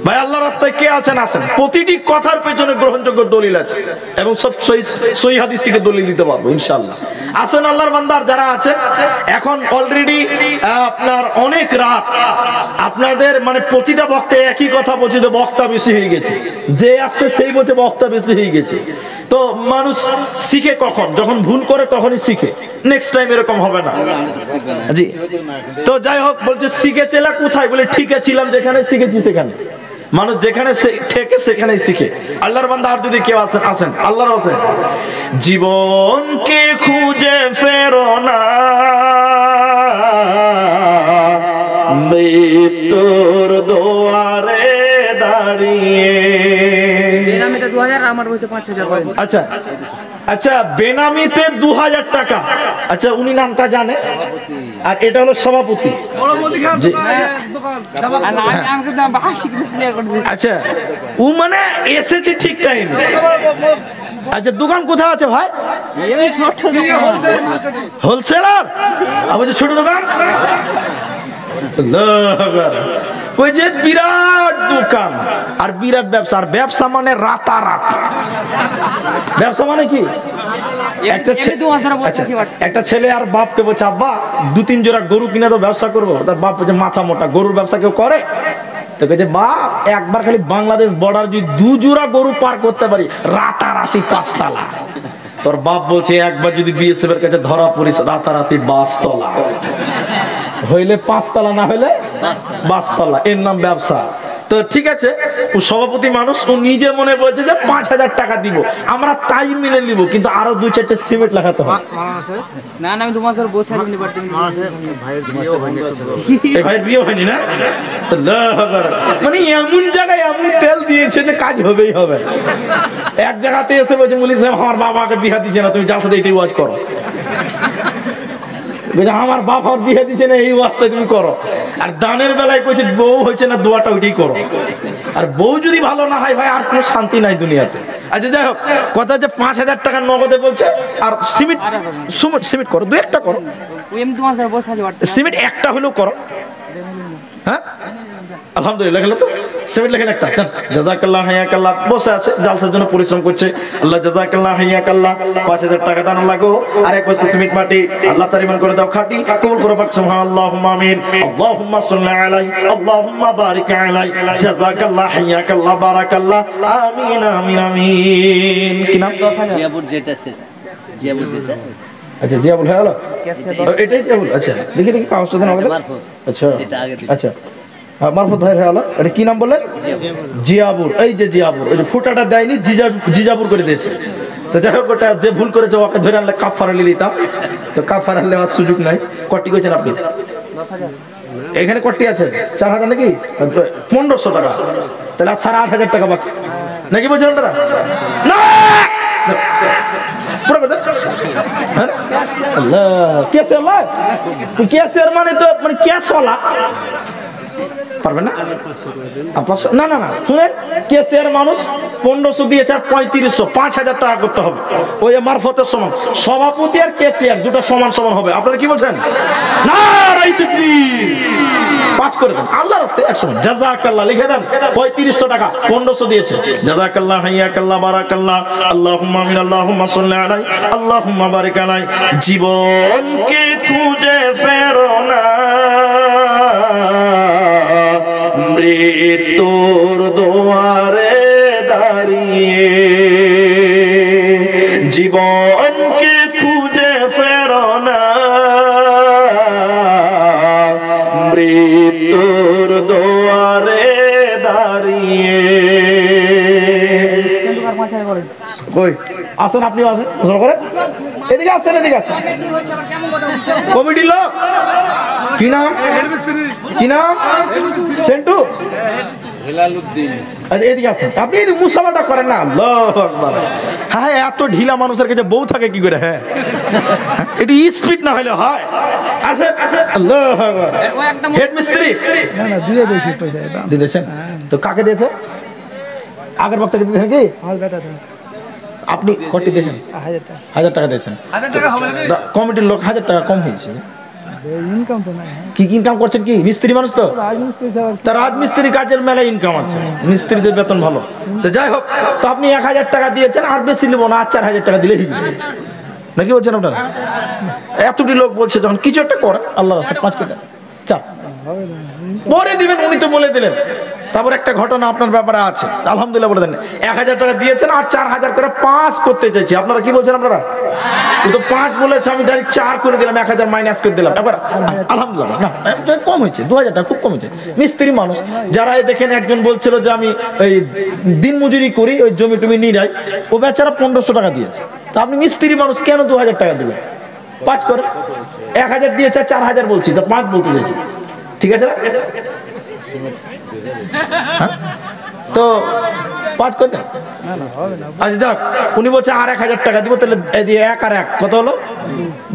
ভাই আল্লাহর রাস্তায় কে আছেন? আসেন। প্রতিটি কথার পেছনে গ্রহণযোগ্য দলিল আছে, এবং সব সহিহ হাদিস থেকে দলিল দিতে পারবো ইনশাআল্লাহ। আসেন আল্লাহর বান্দার যারা আছেন, এখন অলরেডি আপনার অনেক রাত, আপনাদের মানে প্রতিটা বক্তা একই কথা বলছে, যে বক্তা বেশি হয়ে গেছে, যে আসছে সেই বলছে বক্তা বেশি হয়ে গেছে। তো মানুষ শিখে কখন? যখন ভুল করে তখনই শিখে, নেক্সট টাইম এরকম হবে না। জি তো যাই হোক, বলছে শিখেছিলা কোথায়? বলে ঠিকই ছিলাম যেখানে, শিখেছি সেখানে। মানুষ যেখানে ঠেকে সেখানেই শিখে। আল্লাহর বান্দা আর যদি কেউ আছেন, আসেন। আল্লাহর আছেন, জীবনকে খুঁজে ফেরো না, মৃত্যুর দুয়ারে দাঁড়িয়ে। বেনামিতে 2000, আমার বলছে 5000। আচ্ছা আচ্ছা, বেনামিতে 2000 টাকা। আচ্ছা উনি নামটা জানে, আর এটা হলো সভাপতি। আচ্ছা ও মানে এসেছে ঠিক টাইমে। আচ্ছা দোকান কোথায় আছে ভাই? হোলসেলার, বলছে ছোট দোকান, ওই যে বিরাট দোকান আর বিরাট ব্যবসা। আর ব্যবসা মানে রাতারাতি, ব্যবসা মানে কি একটা ছেলে আর বাপকে বলছে আব্বা 2-3 জোড়া গরু কিনে তো ব্যবসা করবো। তার বাপ বলছে মাথা মোটা, গরুর ব্যবসা কেউ করে? তো বলছে বাপ একবার খালি বাংলাদেশ বর্ডার যদি 2 জোড়া গরু পার করতে পারি রাতারাতি 5 তলা। তোর বাপ বলছে একবার যদি বিএসএফ এর কাছে ধরা পড়িস রাতারাতি 22 তলা, হইলে 5 তলা, না হইলে 22 তলা। এর নাম ব্যবসা। তো ঠিক আছে, ও সভাপতি মানুষ, ও নিজে মনে বলছে যে 5000 টাকা দিব, আমরা তাই মেনে নিব, কিন্তু আরো 2-4টে সিমেন্ট লাগাতে হবে। না না, আমি 2 মাস ধরে বসে আছি। এই ভাইয়ের বিয়ে হয়নি না? আল্লাহু আকবার। মানে এমন জায়গায় এমন তেল দিয়েছে যে কাজ হবেই হবে। এক জায়গাতে এসে বলছে মুলি সাহেব আমার বাবাকে বিয়ে দিচ্ছে না, তুমি জালসাতে এইটাই ওয়াজ করো। আমার বাপ আমার বিয়ে দিচ্ছে না, এই ওয়াজটা তুমি করো। আর দানের বেলায় কইছে বউ হয়েছে না, দোয়াটা ওইটাই করো। আর বউ যদি ভালো না হয় ভাই আর কোনো শান্তি নাই দুনিয়াতে। আচ্ছা যাই হোক, কথা হচ্ছে 5000 টাকা নগদে বলছে। আর সিমেন্ট করো, 2-1টা করো। সিমেন্ট একটা হলেও করো। হ্যাঁ আলহামদুলিল্লাহ, গেল তো সিমেন্ট লেখেন একটা। জাযাকাল্লাহ হাইয়াকাল্লাহ বসে আছে, জালসার জন্য পরিশ্রম করছে। আল্লাহ জাযাকাল্লাহ হাইয়াকাল্লাহ 5000 টাকা দান লাগো। আর এক বস্তা সিমেন্ট মাটি আল্লাহ তার ইমান করে দাও খাঁটি, কবুল করো পাক সুবহানাল্লাহুম্মা আমিন। আল্লাহুম্মা সাল্লি আলাইহি আল্লাহুম্মা বারিক আলাইহি জাযাকাল্লাহ হাইয়াকাল্লাহ বারাকাল্লাহ আমিন আমিন আমিন। কি নাম? জিয়াবুর যেটা আছে, জিয়াবুর যেটা। আচ্ছা জিয়াবুল হয়ে গেল, এটাই জিয়াবুল। আচ্ছা দেখি কাগজটা দেন আমাদের। আচ্ছা আচ্ছা মারফত ভাই হয়ে গেল। এটা কি নাম বললেন? জিয়াবুর। এই যে জিয়াবুর, ওই যে ফুটাটা দেয়নি, জিজাবুর করে দিয়েছে। তো যাই হোক, ওটা যে ভুল করেছে ওকে ধরে আনলে কাফারা নিয়ে নিতাম, তো কাফারা নেওয়ার সুযোগ নাই। কটি করেছেন আপনি? এখানে কটি আছে? 4000 নাকি 1500 টাকা, তাহলে আর 8500 টাকা বাকি নাকি বলছেন আপনারা? না মানে তো মানে ক্যাশ ওয়ালা পারবেন না? না না না শুনেন, কেসের মানুষ 1500 দিয়েছে আর 3500, 5000 টাকা করতে হবে। ওই মারফতের সমান সভাপতি আর কেসিয়ার দুটো সমান সমান হবে। আপনারা কি বলছেন? না তাকবীর, 5 করে দেন আল্লাহর রাস্তায় 100। জাযাকাল্লাহ লিখে দেন 3500 টাকা, 1500 দিয়েছে। জাযাকাল্লাহ হাইয়াকাল্লাহ বারাকাল্লাহ আল্লাহুম্মা আমিন আল্লাহুম্মা সাল্লি আলাইহি আল্লাহুম্মা বারিক আলাইহি। জীবনকে খুঁজে ফেরো না, মৃত্যুর দুয়ারে দাঁড়িয়ে, জীবনকে খুঁজে ফেরো না, মৃত্যুর দুয়ারে দাঁড়িয়ে। কই আসেন, আপনিও আসেন, করেন, এদিকে আসেন, এদিকে আসেন। কমিটির লোক কি নাম? কি নাম? সেন্টু। আচ্ছা এদিকে আসেন, আপনি মুসাফাটা করেন না। আল্লাহু আকবার। হ্যাঁ এত ঢিলা মানুষের কাছে বউ থাকে কি করে? হ্যাঁ একটু স্পিড না হলে হয়। আসেন আল্লাহু আকবার। হেড মিস্ত্রি না না দিয়ে দিয়েছি পয়সা, দিয়ে দিয়েছেন তো? কাকে দিয়েছে? আগের বক্তাকে দিয়েছেন কি? আর বেটা আপনি কটি দিয়েছেন? 1000 টাকা দিয়েছেন। কমিটির লোক 1000 টাকা কম হয়েছে। ইনকাম তো নাই। কি ইনকাম করছেন? কি মিস্ত্রি মানুষ তো? রাজমিস্ত্রি ছাড়া তার রাজমিস্ত্রি কাজের মেলায় ইনকাম আছে, মিস্ত্রিদের বেতন ভালো। তো যাই হোক, তো আপনি 1000 টাকা দিয়েছেন, আর বেশি নেবো না, আর 4000 টাকা দিলেই নাকি বলছেন আপনারা? এতটি লোক বলছে যখন কিছু একটা করে আল্লাহ রাস্তায় 5 করে দেন, 4 পরে দিবেন, উনি তো বলে দিলেন। তারপর একটা ঘটনা আপনার ব্যাপারে আছে, আলহামদুলিল্লাহ বলে দেন। 1000 টাকা দিয়েছেন আর 4000 করে 5 করতে চাইছি। আপনারা কি বলছেন? আপনারা ও তো 5 বলেছে, আমি ডাইরেক্ট 4 করে দিলাম, 1000 মাইনাস করে দিলাম। এবার আলহামদুলিল্লাহ না কম হয়েছে, 2000 টাকা খুব কম হয়েছে। মিস্ত্রি মানুষ যারা দেখেন, একজন বলছিল যে আমি এই দিন মজুরি করি, ওই জমি টমি নিয়ে যাই, ও বেচারা 1500 টাকা দিয়েছে। তা আপনি মিস্ত্রি মানুষ কেন 2000 টাকা দিবেন? 5 করে 1000 দিয়েছে, 4000 বলছি, তা 5 বলতে চাইছি, ঠিক আছে না? তো 5 করতে আচ্ছা যাক, উনি বলছে আর 1000 টাকা দিব, তাহলে 1 আর 1 কত হলো?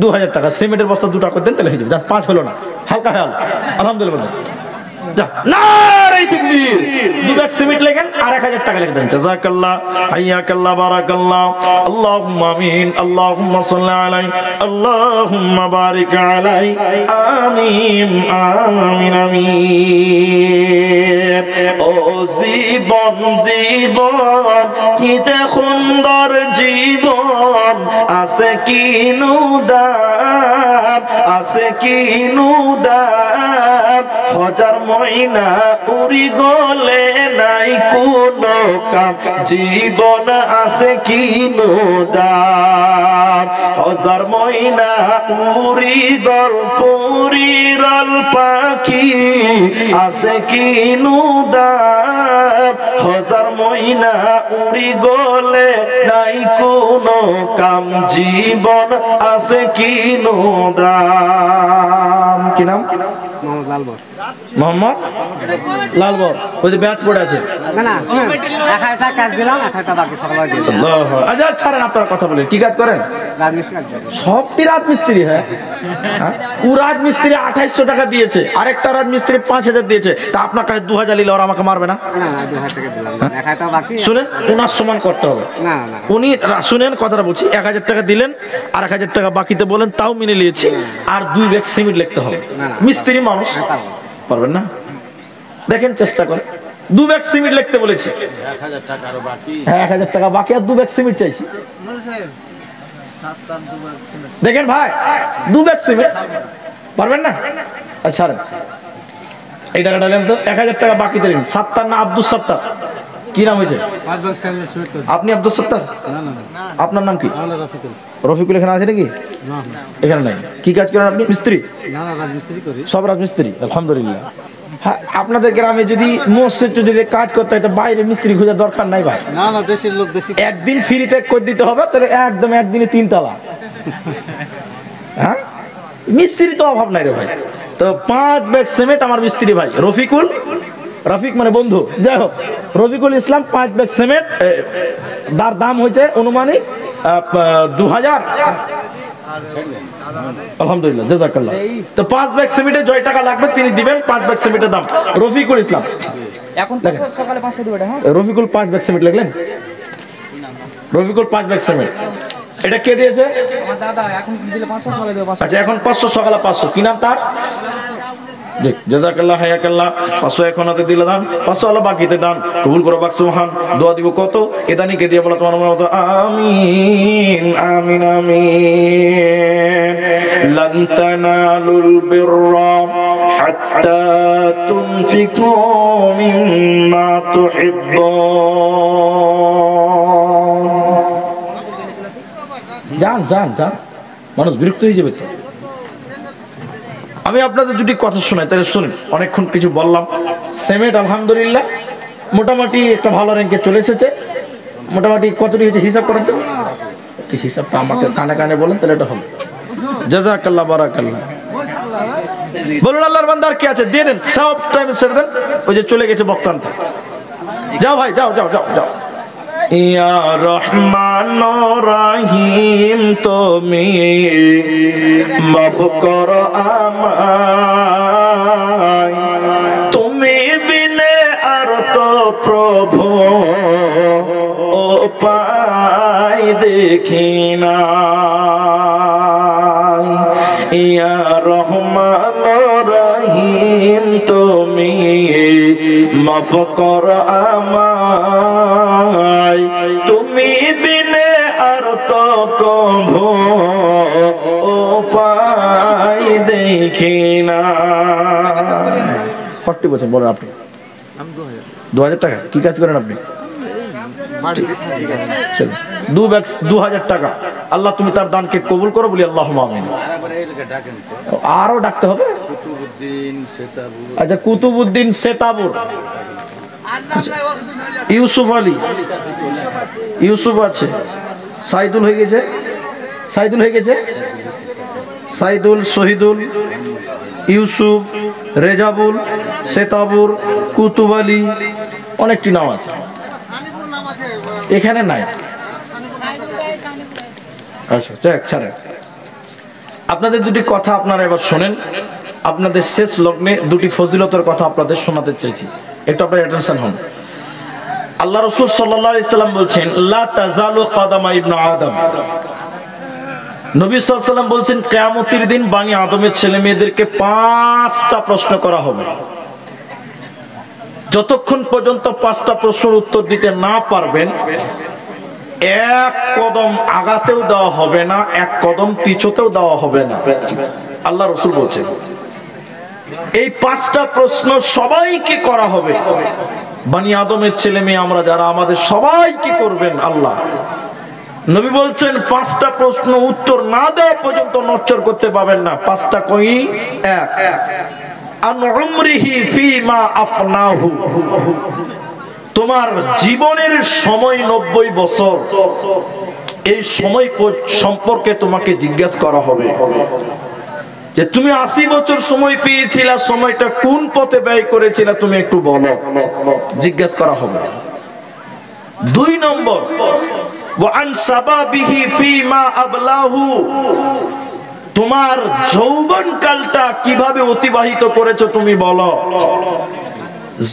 2000 টাকা। সিমেন্টের বস্তা 2টা করে দেন, তাহলে হয়ে যাবে। 5 হলো না, হালকা হয়ে গেল, আলহামদুলিল্লাহ। নারে তাকবীর। 2 ব্যাগ সিমেন্ট লেখেন আর 1000 টাকা লিখে দেন। জাযাকাল্লাহ হাইয়াকাল্লাহ বারাকাল্লাহ আল্লাহুম্মা আমিন আল্লাহুম্মা সাল্লি আলাইহি আল্লাহুম্মা বারিক আলাইহি আমিন আমিন আমিন। ও জীবন জীবন কি তে সুন্দর জীবন, আছে কি নুদান, আছে কি নুদান, হাজার ময়না উড়ি গলে নাই কোনো কাম, জীবন আছে কি নুদান, হাজার ময়না উড়ি গল পরিরাল পাখি, আছে কি নুদান, হাজার ময়না উড়ি গলে নাই কোনো কাম, জীবন আছে কি নুদান। কি নাম? মোহাম্মদ লালবর। মোহাম্মদ লালবর। ওই যে ব্যাচ পড়ে আছে। না না শুনেন, 1,000 কাজ দিলাম, 1,000 বাকি সকালে দিয়ে দিলাম। আচ্ছা ছাড়েন আপনারা কথা বলেন, কি কাজ করেন? রাজমিস্ত্রি কাজ করে। সবটি রাজমিস্ত্রি। হ্যাঁ, ও রাজমিস্ত্রি 2800 টাকা দিয়েছে, আরেকটা রাজমিস্ত্রি 5000 দিয়েছে, তা আপনার কাছে 2000 নিলে ওরা আমাকে মারবে না? না না 2,000 টাকা দিলাম, 1,000 বাকি। শুনেন, ওনার সমান করতে হবে। না না উনি শুনেন কথাটা বলছি, 1000 টাকা দিলেন আর 1000 টাকা বাকিতে বলেন, তাও মেনে নিয়েছি। আর 2 ব্যাগ সিমেন্ট লিখতে হবে। মিস্ত্রি মানুষ, পারবেন না? দেখেন চেষ্টা করে। 2 ব্যাগ সিমেন্ট লিখতে বলেছি, 1,000 টাকা আরো বাকি। হ্যাঁ 1000 টাকা বাকি আর 2 ব্যাগ সিমেন্ট চাইছি। দেখেন ভাই, 2 ব্যাগ সিমেন্ট পারবেন না? আচ্ছা এই টাকাটা দেন তো, 1000 টাকা বাকি দিলেন। সাত্তার না আব্দুল সত্তার? কি নাম হয়েছে? আপনি আব্দুল সত্তার? আপনার নাম কি? রফিকুল। এখানে আছে নাকি? এখানে নাই। কি কাজ করেন আপনি? মিস্ত্রি? সব রাজমিস্ত্রি, আলহামদুলিল্লাহ। হ্যাঁ, আপনাদের গ্রামে যদি মসজিদ যদি কাজ করতে হয় তো বাইরে মিস্ত্রি খোঁজার দরকার নাই ভাই। না না দেশের লোক দেশি। একদিন ফ্রিতে করে দিতে হবে, তাহলে একদম একদিনে 3 তলা। হ্যাঁ, মিস্ত্রি তো অভাব নাই রে ভাই। তো 5 ব্যাগ সিমেন্ট আমার মিস্ত্রি ভাই রফিকুল, রফিক মানে বন্ধু, যাই হোক, রফিকুল ইসলাম 5 ব্যাগ সিমেন্ট, তার দাম হয়েছে অনুমানিক 2000। আলহামদুলিল্লাহ, জাযাকাল্লাহ। তো 5 ব্যাগ সিমেন্টে জয় টাকা লাগবে তিনি দিবেন। 5 ব্যাগ সিমেন্টের দাম রফিকুল ইসলাম। এখন সকালে 500 দিবে। হ্যাঁ রফিকুল 5 ব্যাগ সিমেন্ট লিখলেন। Rafiqul 5 bag cement. এটা কে দিয়েছে? আমার দাদা। এখন দিলে 500 সকালে দেব। আচ্ছা, এখন 500 সকালে 500। কি নাম তার? দেখ, জাযাকাল্লাহ, হায়াকাল্লাহ। 500 এখন হাতে দিলে দান, 500 আলো বাকিতে দান, কবুল করো বাক সুবহান। দোয়া দিব কত? এদানিকে দিয়ে বলা তোমার মতো আমিন আমিন আমিন। লান তানালুল বিররা হাত্তা তুনফিকু মিম্মা তুহিব্বুন। যান যান যান, মানুষ বিরক্ত হয়ে যাবে তো। আমি আপনাদের দুটি কথা শোনাই, তাহলে শুনুন। অনেকক্ষণ কিছু বললাম। সিমেন্ট আলহামদুলিল্লাহ মোটামুটি একটা ভালো র্যাঙ্কে চলে এসেছে। মোটামুটি কতটি হয়েছে হিসাব করেন তো? হিসাবটা আমাকে কানে কানে বলেন, তাহলে এটা হবে। জাযাকাল্লাহ, বারাকাল্লাহ। বলুন আল্লাহর বান্দা আর কি আছে? দিয়ে দেন, সব টাইমে ছেড়ে দেন। ওই যে চলে গেছে বক্তান্তা। যাও ভাই, যাও যাও যাও যাও। ইয়া রহমান রহিম তুমি মাফ করো আমায়, তুমি বিনে আর তো প্রভু ও পাই দেখি না। ইয়া রহমান রহিম তুমি মাফ করো আমায়, তুমি বিনে আর তো কভু ও পাই দেখি না। 40 বছর বলেন আপনি। 2000 টাকা। কি কাজ করেন আপনি? 2 ব্যাগ 2000 টাকা। আল্লাহ তুমি তার দানকে কবুল করো বলি আল্লাহুম্মা আমিন। আরো ডাকতে হবে। আচ্ছা, কুতুবউদ্দিন সেতাবুর, ইউসুফ আলী, ইউসুফ আছে, সাইদুল হয়ে গেছে, সাইদুল হয়ে গেছে, সাইদুল, শহীদুল, ইউসুফ, রেজাবুল, সেতাবুর, কুতুব আলী, অনেকটি নাম আছে। এখানে নাই। আচ্ছা যাক, ছাড়েন। আপনাদের দুটি কথা আপনারা এবার শোনেন। আপনাদের শেষ লগ্নে দুটি ফজিলতের কথা আপনাদের শোনাতে চাইছি, একটু আপনার অ্যাটেনশন হন। আল্লাহ রাসূল সাল্লাল্লাহু আলাইহি সাল্লাম বলছেন, লা তাজালু কাদামা ইবনে আদম। নবী সাল্লাল্লাহু আলাইহি সাল্লাম বলছেন, কিয়ামতের দিন বনি আদমের ছেলে মেয়েদেরকে 5টা প্রশ্ন করা হবে। যতক্ষণ পর্যন্ত 5টা প্রশ্নের উত্তর দিতে না পারবেন এক কদম আগাতেও দেওয়া হবে না, এক কদম পিছতেও দেওয়া হবে না। আল্লাহ রাসূল বলছেন এই পাঁচটা প্রশ্ন সবাইকে করা হবে। বনি আদমের ছেলে মেয়ে আমরা যারা, আমাদের সবাইকে করবেন আল্লাহ। নবী বলছেন পাঁচটা প্রশ্ন উত্তর না দেওয়া পর্যন্ত নড়চড় করতে পাবেন না। পাঁচটা কই? এক, আন উমরিহি ফিমা আফনাহু, তোমার জীবনের সময় 90 বছর, এই সময় সম্পর্কে তোমাকে জিজ্ঞাসা করা হবে যে তুমি 80 বছর সময় পেয়েছিলা, সময়টা কোন পথে ব্যয় করেছিলা তুমি একটু বলো, জিজ্ঞাসা করা হবে। 2 নম্বর, ওয়া আন শাবাবিহি ফিমা আবলাহু, তোমার যৌবনকালটা কিভাবে অতিবাহিত করেছো তুমি বলো।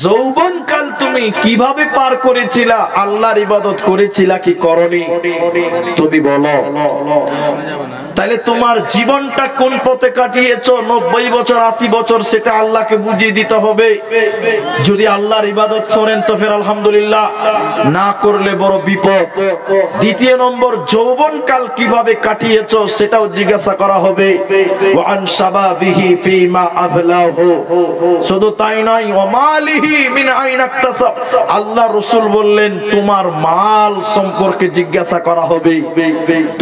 যৌবনকাল তুমি কিভাবে পার করেছিলা, আল্লাহর ইবাদত করেছিলা কি করনি তুমি বলো। তাহলে তোমার জীবনটা কোন পথে কাটিয়েছো, 90 বছর 80 বছর, সেটা আল্লাহকে বুঝিয়ে দিতে হবে। যদি আল্লাহর ইবাদত করেন তো ফের আলহামদুলিল্লাহ, না করলে বড় বিপদ। 2 নম্বর, যৌবনকাল কিভাবে কাটিয়েছো সেটাও জিজ্ঞাসা করা হবে। ওয়া আন শাবাবিহি ফিমা আবলাহু, শুধু তাই নয়, ওয়া মালিহি মিন আইনা ইকতাসাব, আল্লাহ রাসূল বললেন তোমার মাল সম্পর্কে জিজ্ঞাসা করা হবে।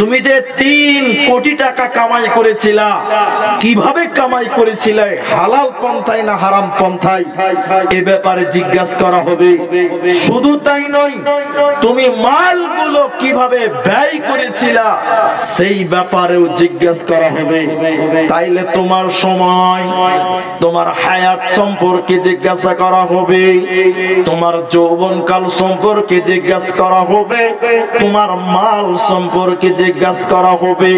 তুমি যে 3 কোটি টাকা কামাই করেছিলা, কিভাবে কামাই করেছিলে, হালাল পন্থায় না হারাম পন্থায়, এ ব্যাপারে জিজ্ঞাসা করা হবে। শুধু তাই নয়, তুমি মালগুলো কিভাবে ব্যয় করেছিলা সেই ব্যাপারেও জিজ্ঞাসা করা হবে। তাইলে তোমার সময়, তোমার হায়াত সম্পর্কে জিজ্ঞাসা করা হবে, তোমার যৌবনকাল সম্পর্কে জিজ্ঞাসা করা হবে, তোমার মাল সম্পর্কে জিজ্ঞাসা করা হবে,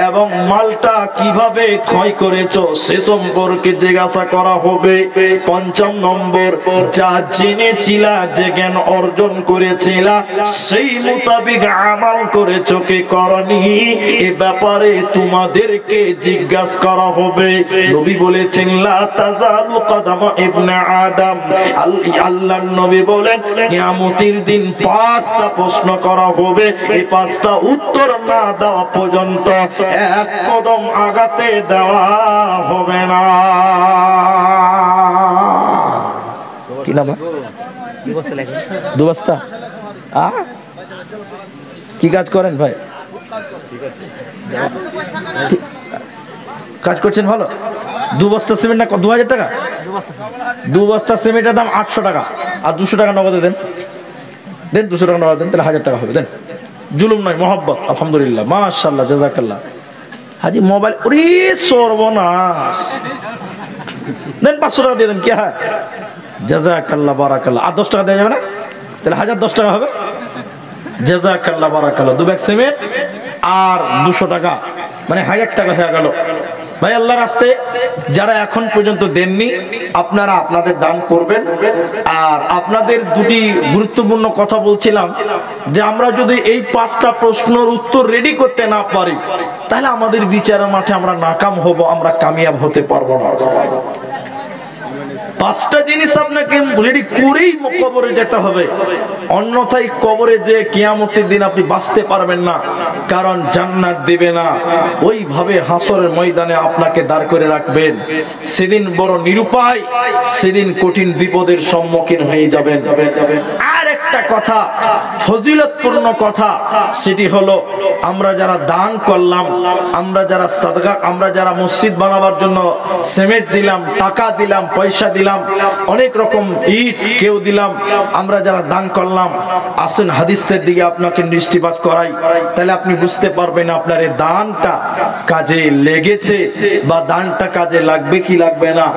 এবং মালটা কিভাবে ক্ষয় করেছো সে সম্পর্কে জিজ্ঞাসা করা হবে। 5 নম্বর, যা জেনেছিলা, যে জ্ঞান অর্জন করেছিলা, সেই মোতাবেক আমল করেছো কি করনি, এ ব্যাপারে তোমাদেরকে জিজ্ঞাসা করা হবে। নবী বলেছেন লা তাযালু কদমা ইবনে আদম, আল্লাহর নবী বলেন কিয়ামতের দিন 5টা প্রশ্ন করা হবে, এই 5টা উত্তর না দেওয়া পর্যন্ত এক কদম আগাতে দেওয়া হবে না। কি নাম? 2 বস্তা। কি কাজ করেন ভাই? কাজ করছেন ভালো। 2 বস্তা সিমেন্ট না 2000 টাকা? 2 বস্তা সিমেন্টের দাম 800 টাকা, আর 200 টাকা নগদে দেন। দেন 200 টাকা নগদ দেন, তাহলে 1000 টাকা হবে। দেন, জুলুম নয়, মহব্বত। আলহামদুলিল্লাহ, মাশাআল্লাহ, জাযাকাল্লাহ। হাজি মোবাইল, ওরে সর্বনাশ। দেন 500 টাকা দিয়ে দেন। কি হয়? জাযাকাল্লাহ, বারাকাল্লাহ। আর 10 টাকা দেওয়া যাবে না? তাহলে 1010 টাকা হবে। জাযাকাল্লাহ, বারাকাল্লাহ। 2 ব্যাগ সিমেন্ট আর 200 টাকা, মানে 1000 টাকা হয়ে গেল। ভাই, আল্লাহর রাস্তায় যারা এখন পর্যন্ত দেননি, আপনারা আপনাদের দান করবেন। আর আপনাদের 2টি গুরুত্বপূর্ণ কথা বলছিলাম, যে আমরা যদি এই 5টা প্রশ্নের উত্তর রেডি করতে না পারি, তাহলে আমাদের বিচারের মাঠে আমরা নাকাম হব, আমরা কামিয়াব হতে পারবো না। 5টা জিনিস আপনাকে রেডি করেই কবরে যেতে হবে, অন্যথায় কবরে যে কিয়ামতের দিন আপনি বাঁচতে পারবেন না, কারণ জান্নাত দেবে না। ওইভাবে হাসরের ময়দানে আপনাকে দাঁড় করে রাখবেন। সেদিন বড় নিরুপায়, সেদিন কঠিন বিপদের সম্মুখীন হয়ে যাবেন। আর একটা কথা, ফজিলতপূর্ণ কথা, সেটি হলো আমরা যারা দান করলাম, আমরা যারা সাদকা, আমরা যারা মসজিদ বানাবার জন্য সিমেন্ট দিলাম, টাকা দিলাম, পয়সা দিলাম, অনেক রকম ইট কেউ দিলাম, আমরা যারা দান করলাম, আসুন হাদিসের দিকে আপনাকে দৃষ্টিপাত করাই, তাহলে আপনি বুঝতে পারবেন আপনার এই দানটা কাজে লেগেছে বা দানটা কাজে লাগবে কি লাগবে না।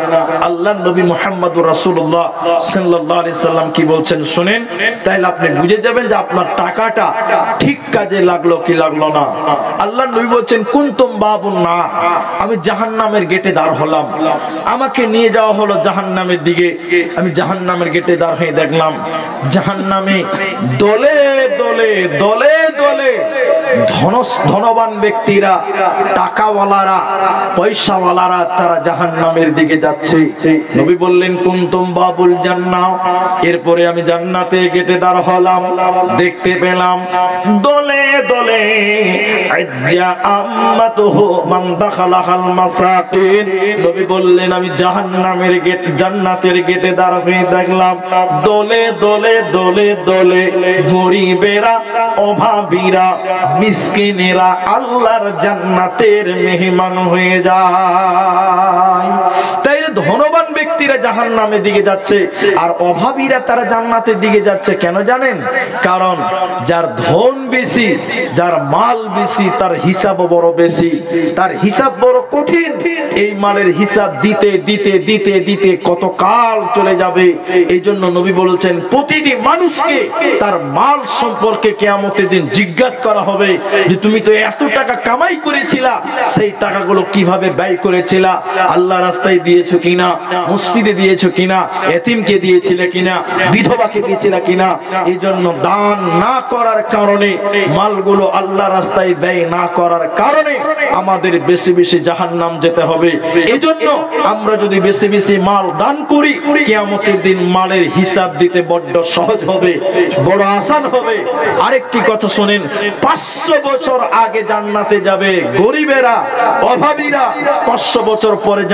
আল্লাহর নবী মুহাম্মদুর রাসূলুল্লাহ সাল্লাল্লাহু আলাইহি সাল্লাম কি বলছেন শুনেন, তাহলে আপনি বুঝে যাবেন যে আপনার টাকাটা ঠিক কাজে লাগলো কি লাগলো না। আল্লাহর নবী বলছেন কুনতুম বাবুন নার, আমি জাহান্নামের গেটে দাঁড় হলাম, আমাকে নিয়ে যাওয়া হলো জাহান্নামের দিকে। আমি জাহান্নামের গেটে দাঁড় হয়ে দেখলাম জাহান্নামে দলে দলে দলে দলে ধনবান ব্যক্তিরা, টাকাওয়ালারা, পয়সাওয়ালারা তারা জাহান্নামের দিকে যাচ্ছে। নবী বললেন কুনতুম বাবুল জান্নাহ। এরপরে আমি জান্নাতের গেটে দাঁড় হলাম, দেখতে পেলাম দলে দলে আজ্জা আম্মাতুহু মান দাখালাহাল মাসাকিন। নবী বললেন আমি জাহান্নামের গেট, জান্নাতের গেটে দাঁড় হয়ে দেখলাম দলে দলে দলে দলে গরিবেরা, অভাবীরা, মিসকিনেরা আল্লাহর জান্নাতের মেহমান হয়ে যায়। তাই ধনবান ব্যক্তিরা জাহান্নামের দিকে যাচ্ছে আর অভাবীরা তারা জান্নাতের দিকে যাচ্ছে। কেন জানেন? কারণ যার ধন বেশি, যার মাল বেশি, তার হিসাব বড় বেশি, তার হিসাব বড় কঠিন। এই মালের হিসাব দিতে দিতে দিতে দিতে কত কাল চলে যাবে। এই জন্য নবী বলছেন প্রতিটি মানুষকে তার মাল সম্পর্কে কিয়ামতের দিন জিজ্ঞাসা করা হবে যে তুমি তো এত টাকা কামাই করেছিলা, সেই টাকাগুলো কিভাবে ব্যয় করেছিলা, আল্লাহ রাস্তায় দিয়েছো কিনা, মসজিদে দিয়েছো কিনা, এতিমকে দিয়েছিলে কিনা, বিধবাকে দিয়েছিলে কিনা। এই জন্য দান না করার কারণে, মালগুলো আল্লাহ রাস্তায় ব্যয় না করার কারণে আমাদের বেশি বেশি জাহান্নাম যেতে হবে। এই জন্য আমরা যদি বেশি বেশি মাল দান করি, কিয়ামতের দিন মালের হিসাব দিতে বড্ড সহজ হবে, বড় আসান হবে। আরেকটি কথা শুনেন, 500 বছর আগে জান্নাতে যাবে গরিবেরা, অভাবীরা, 500 বছর পরে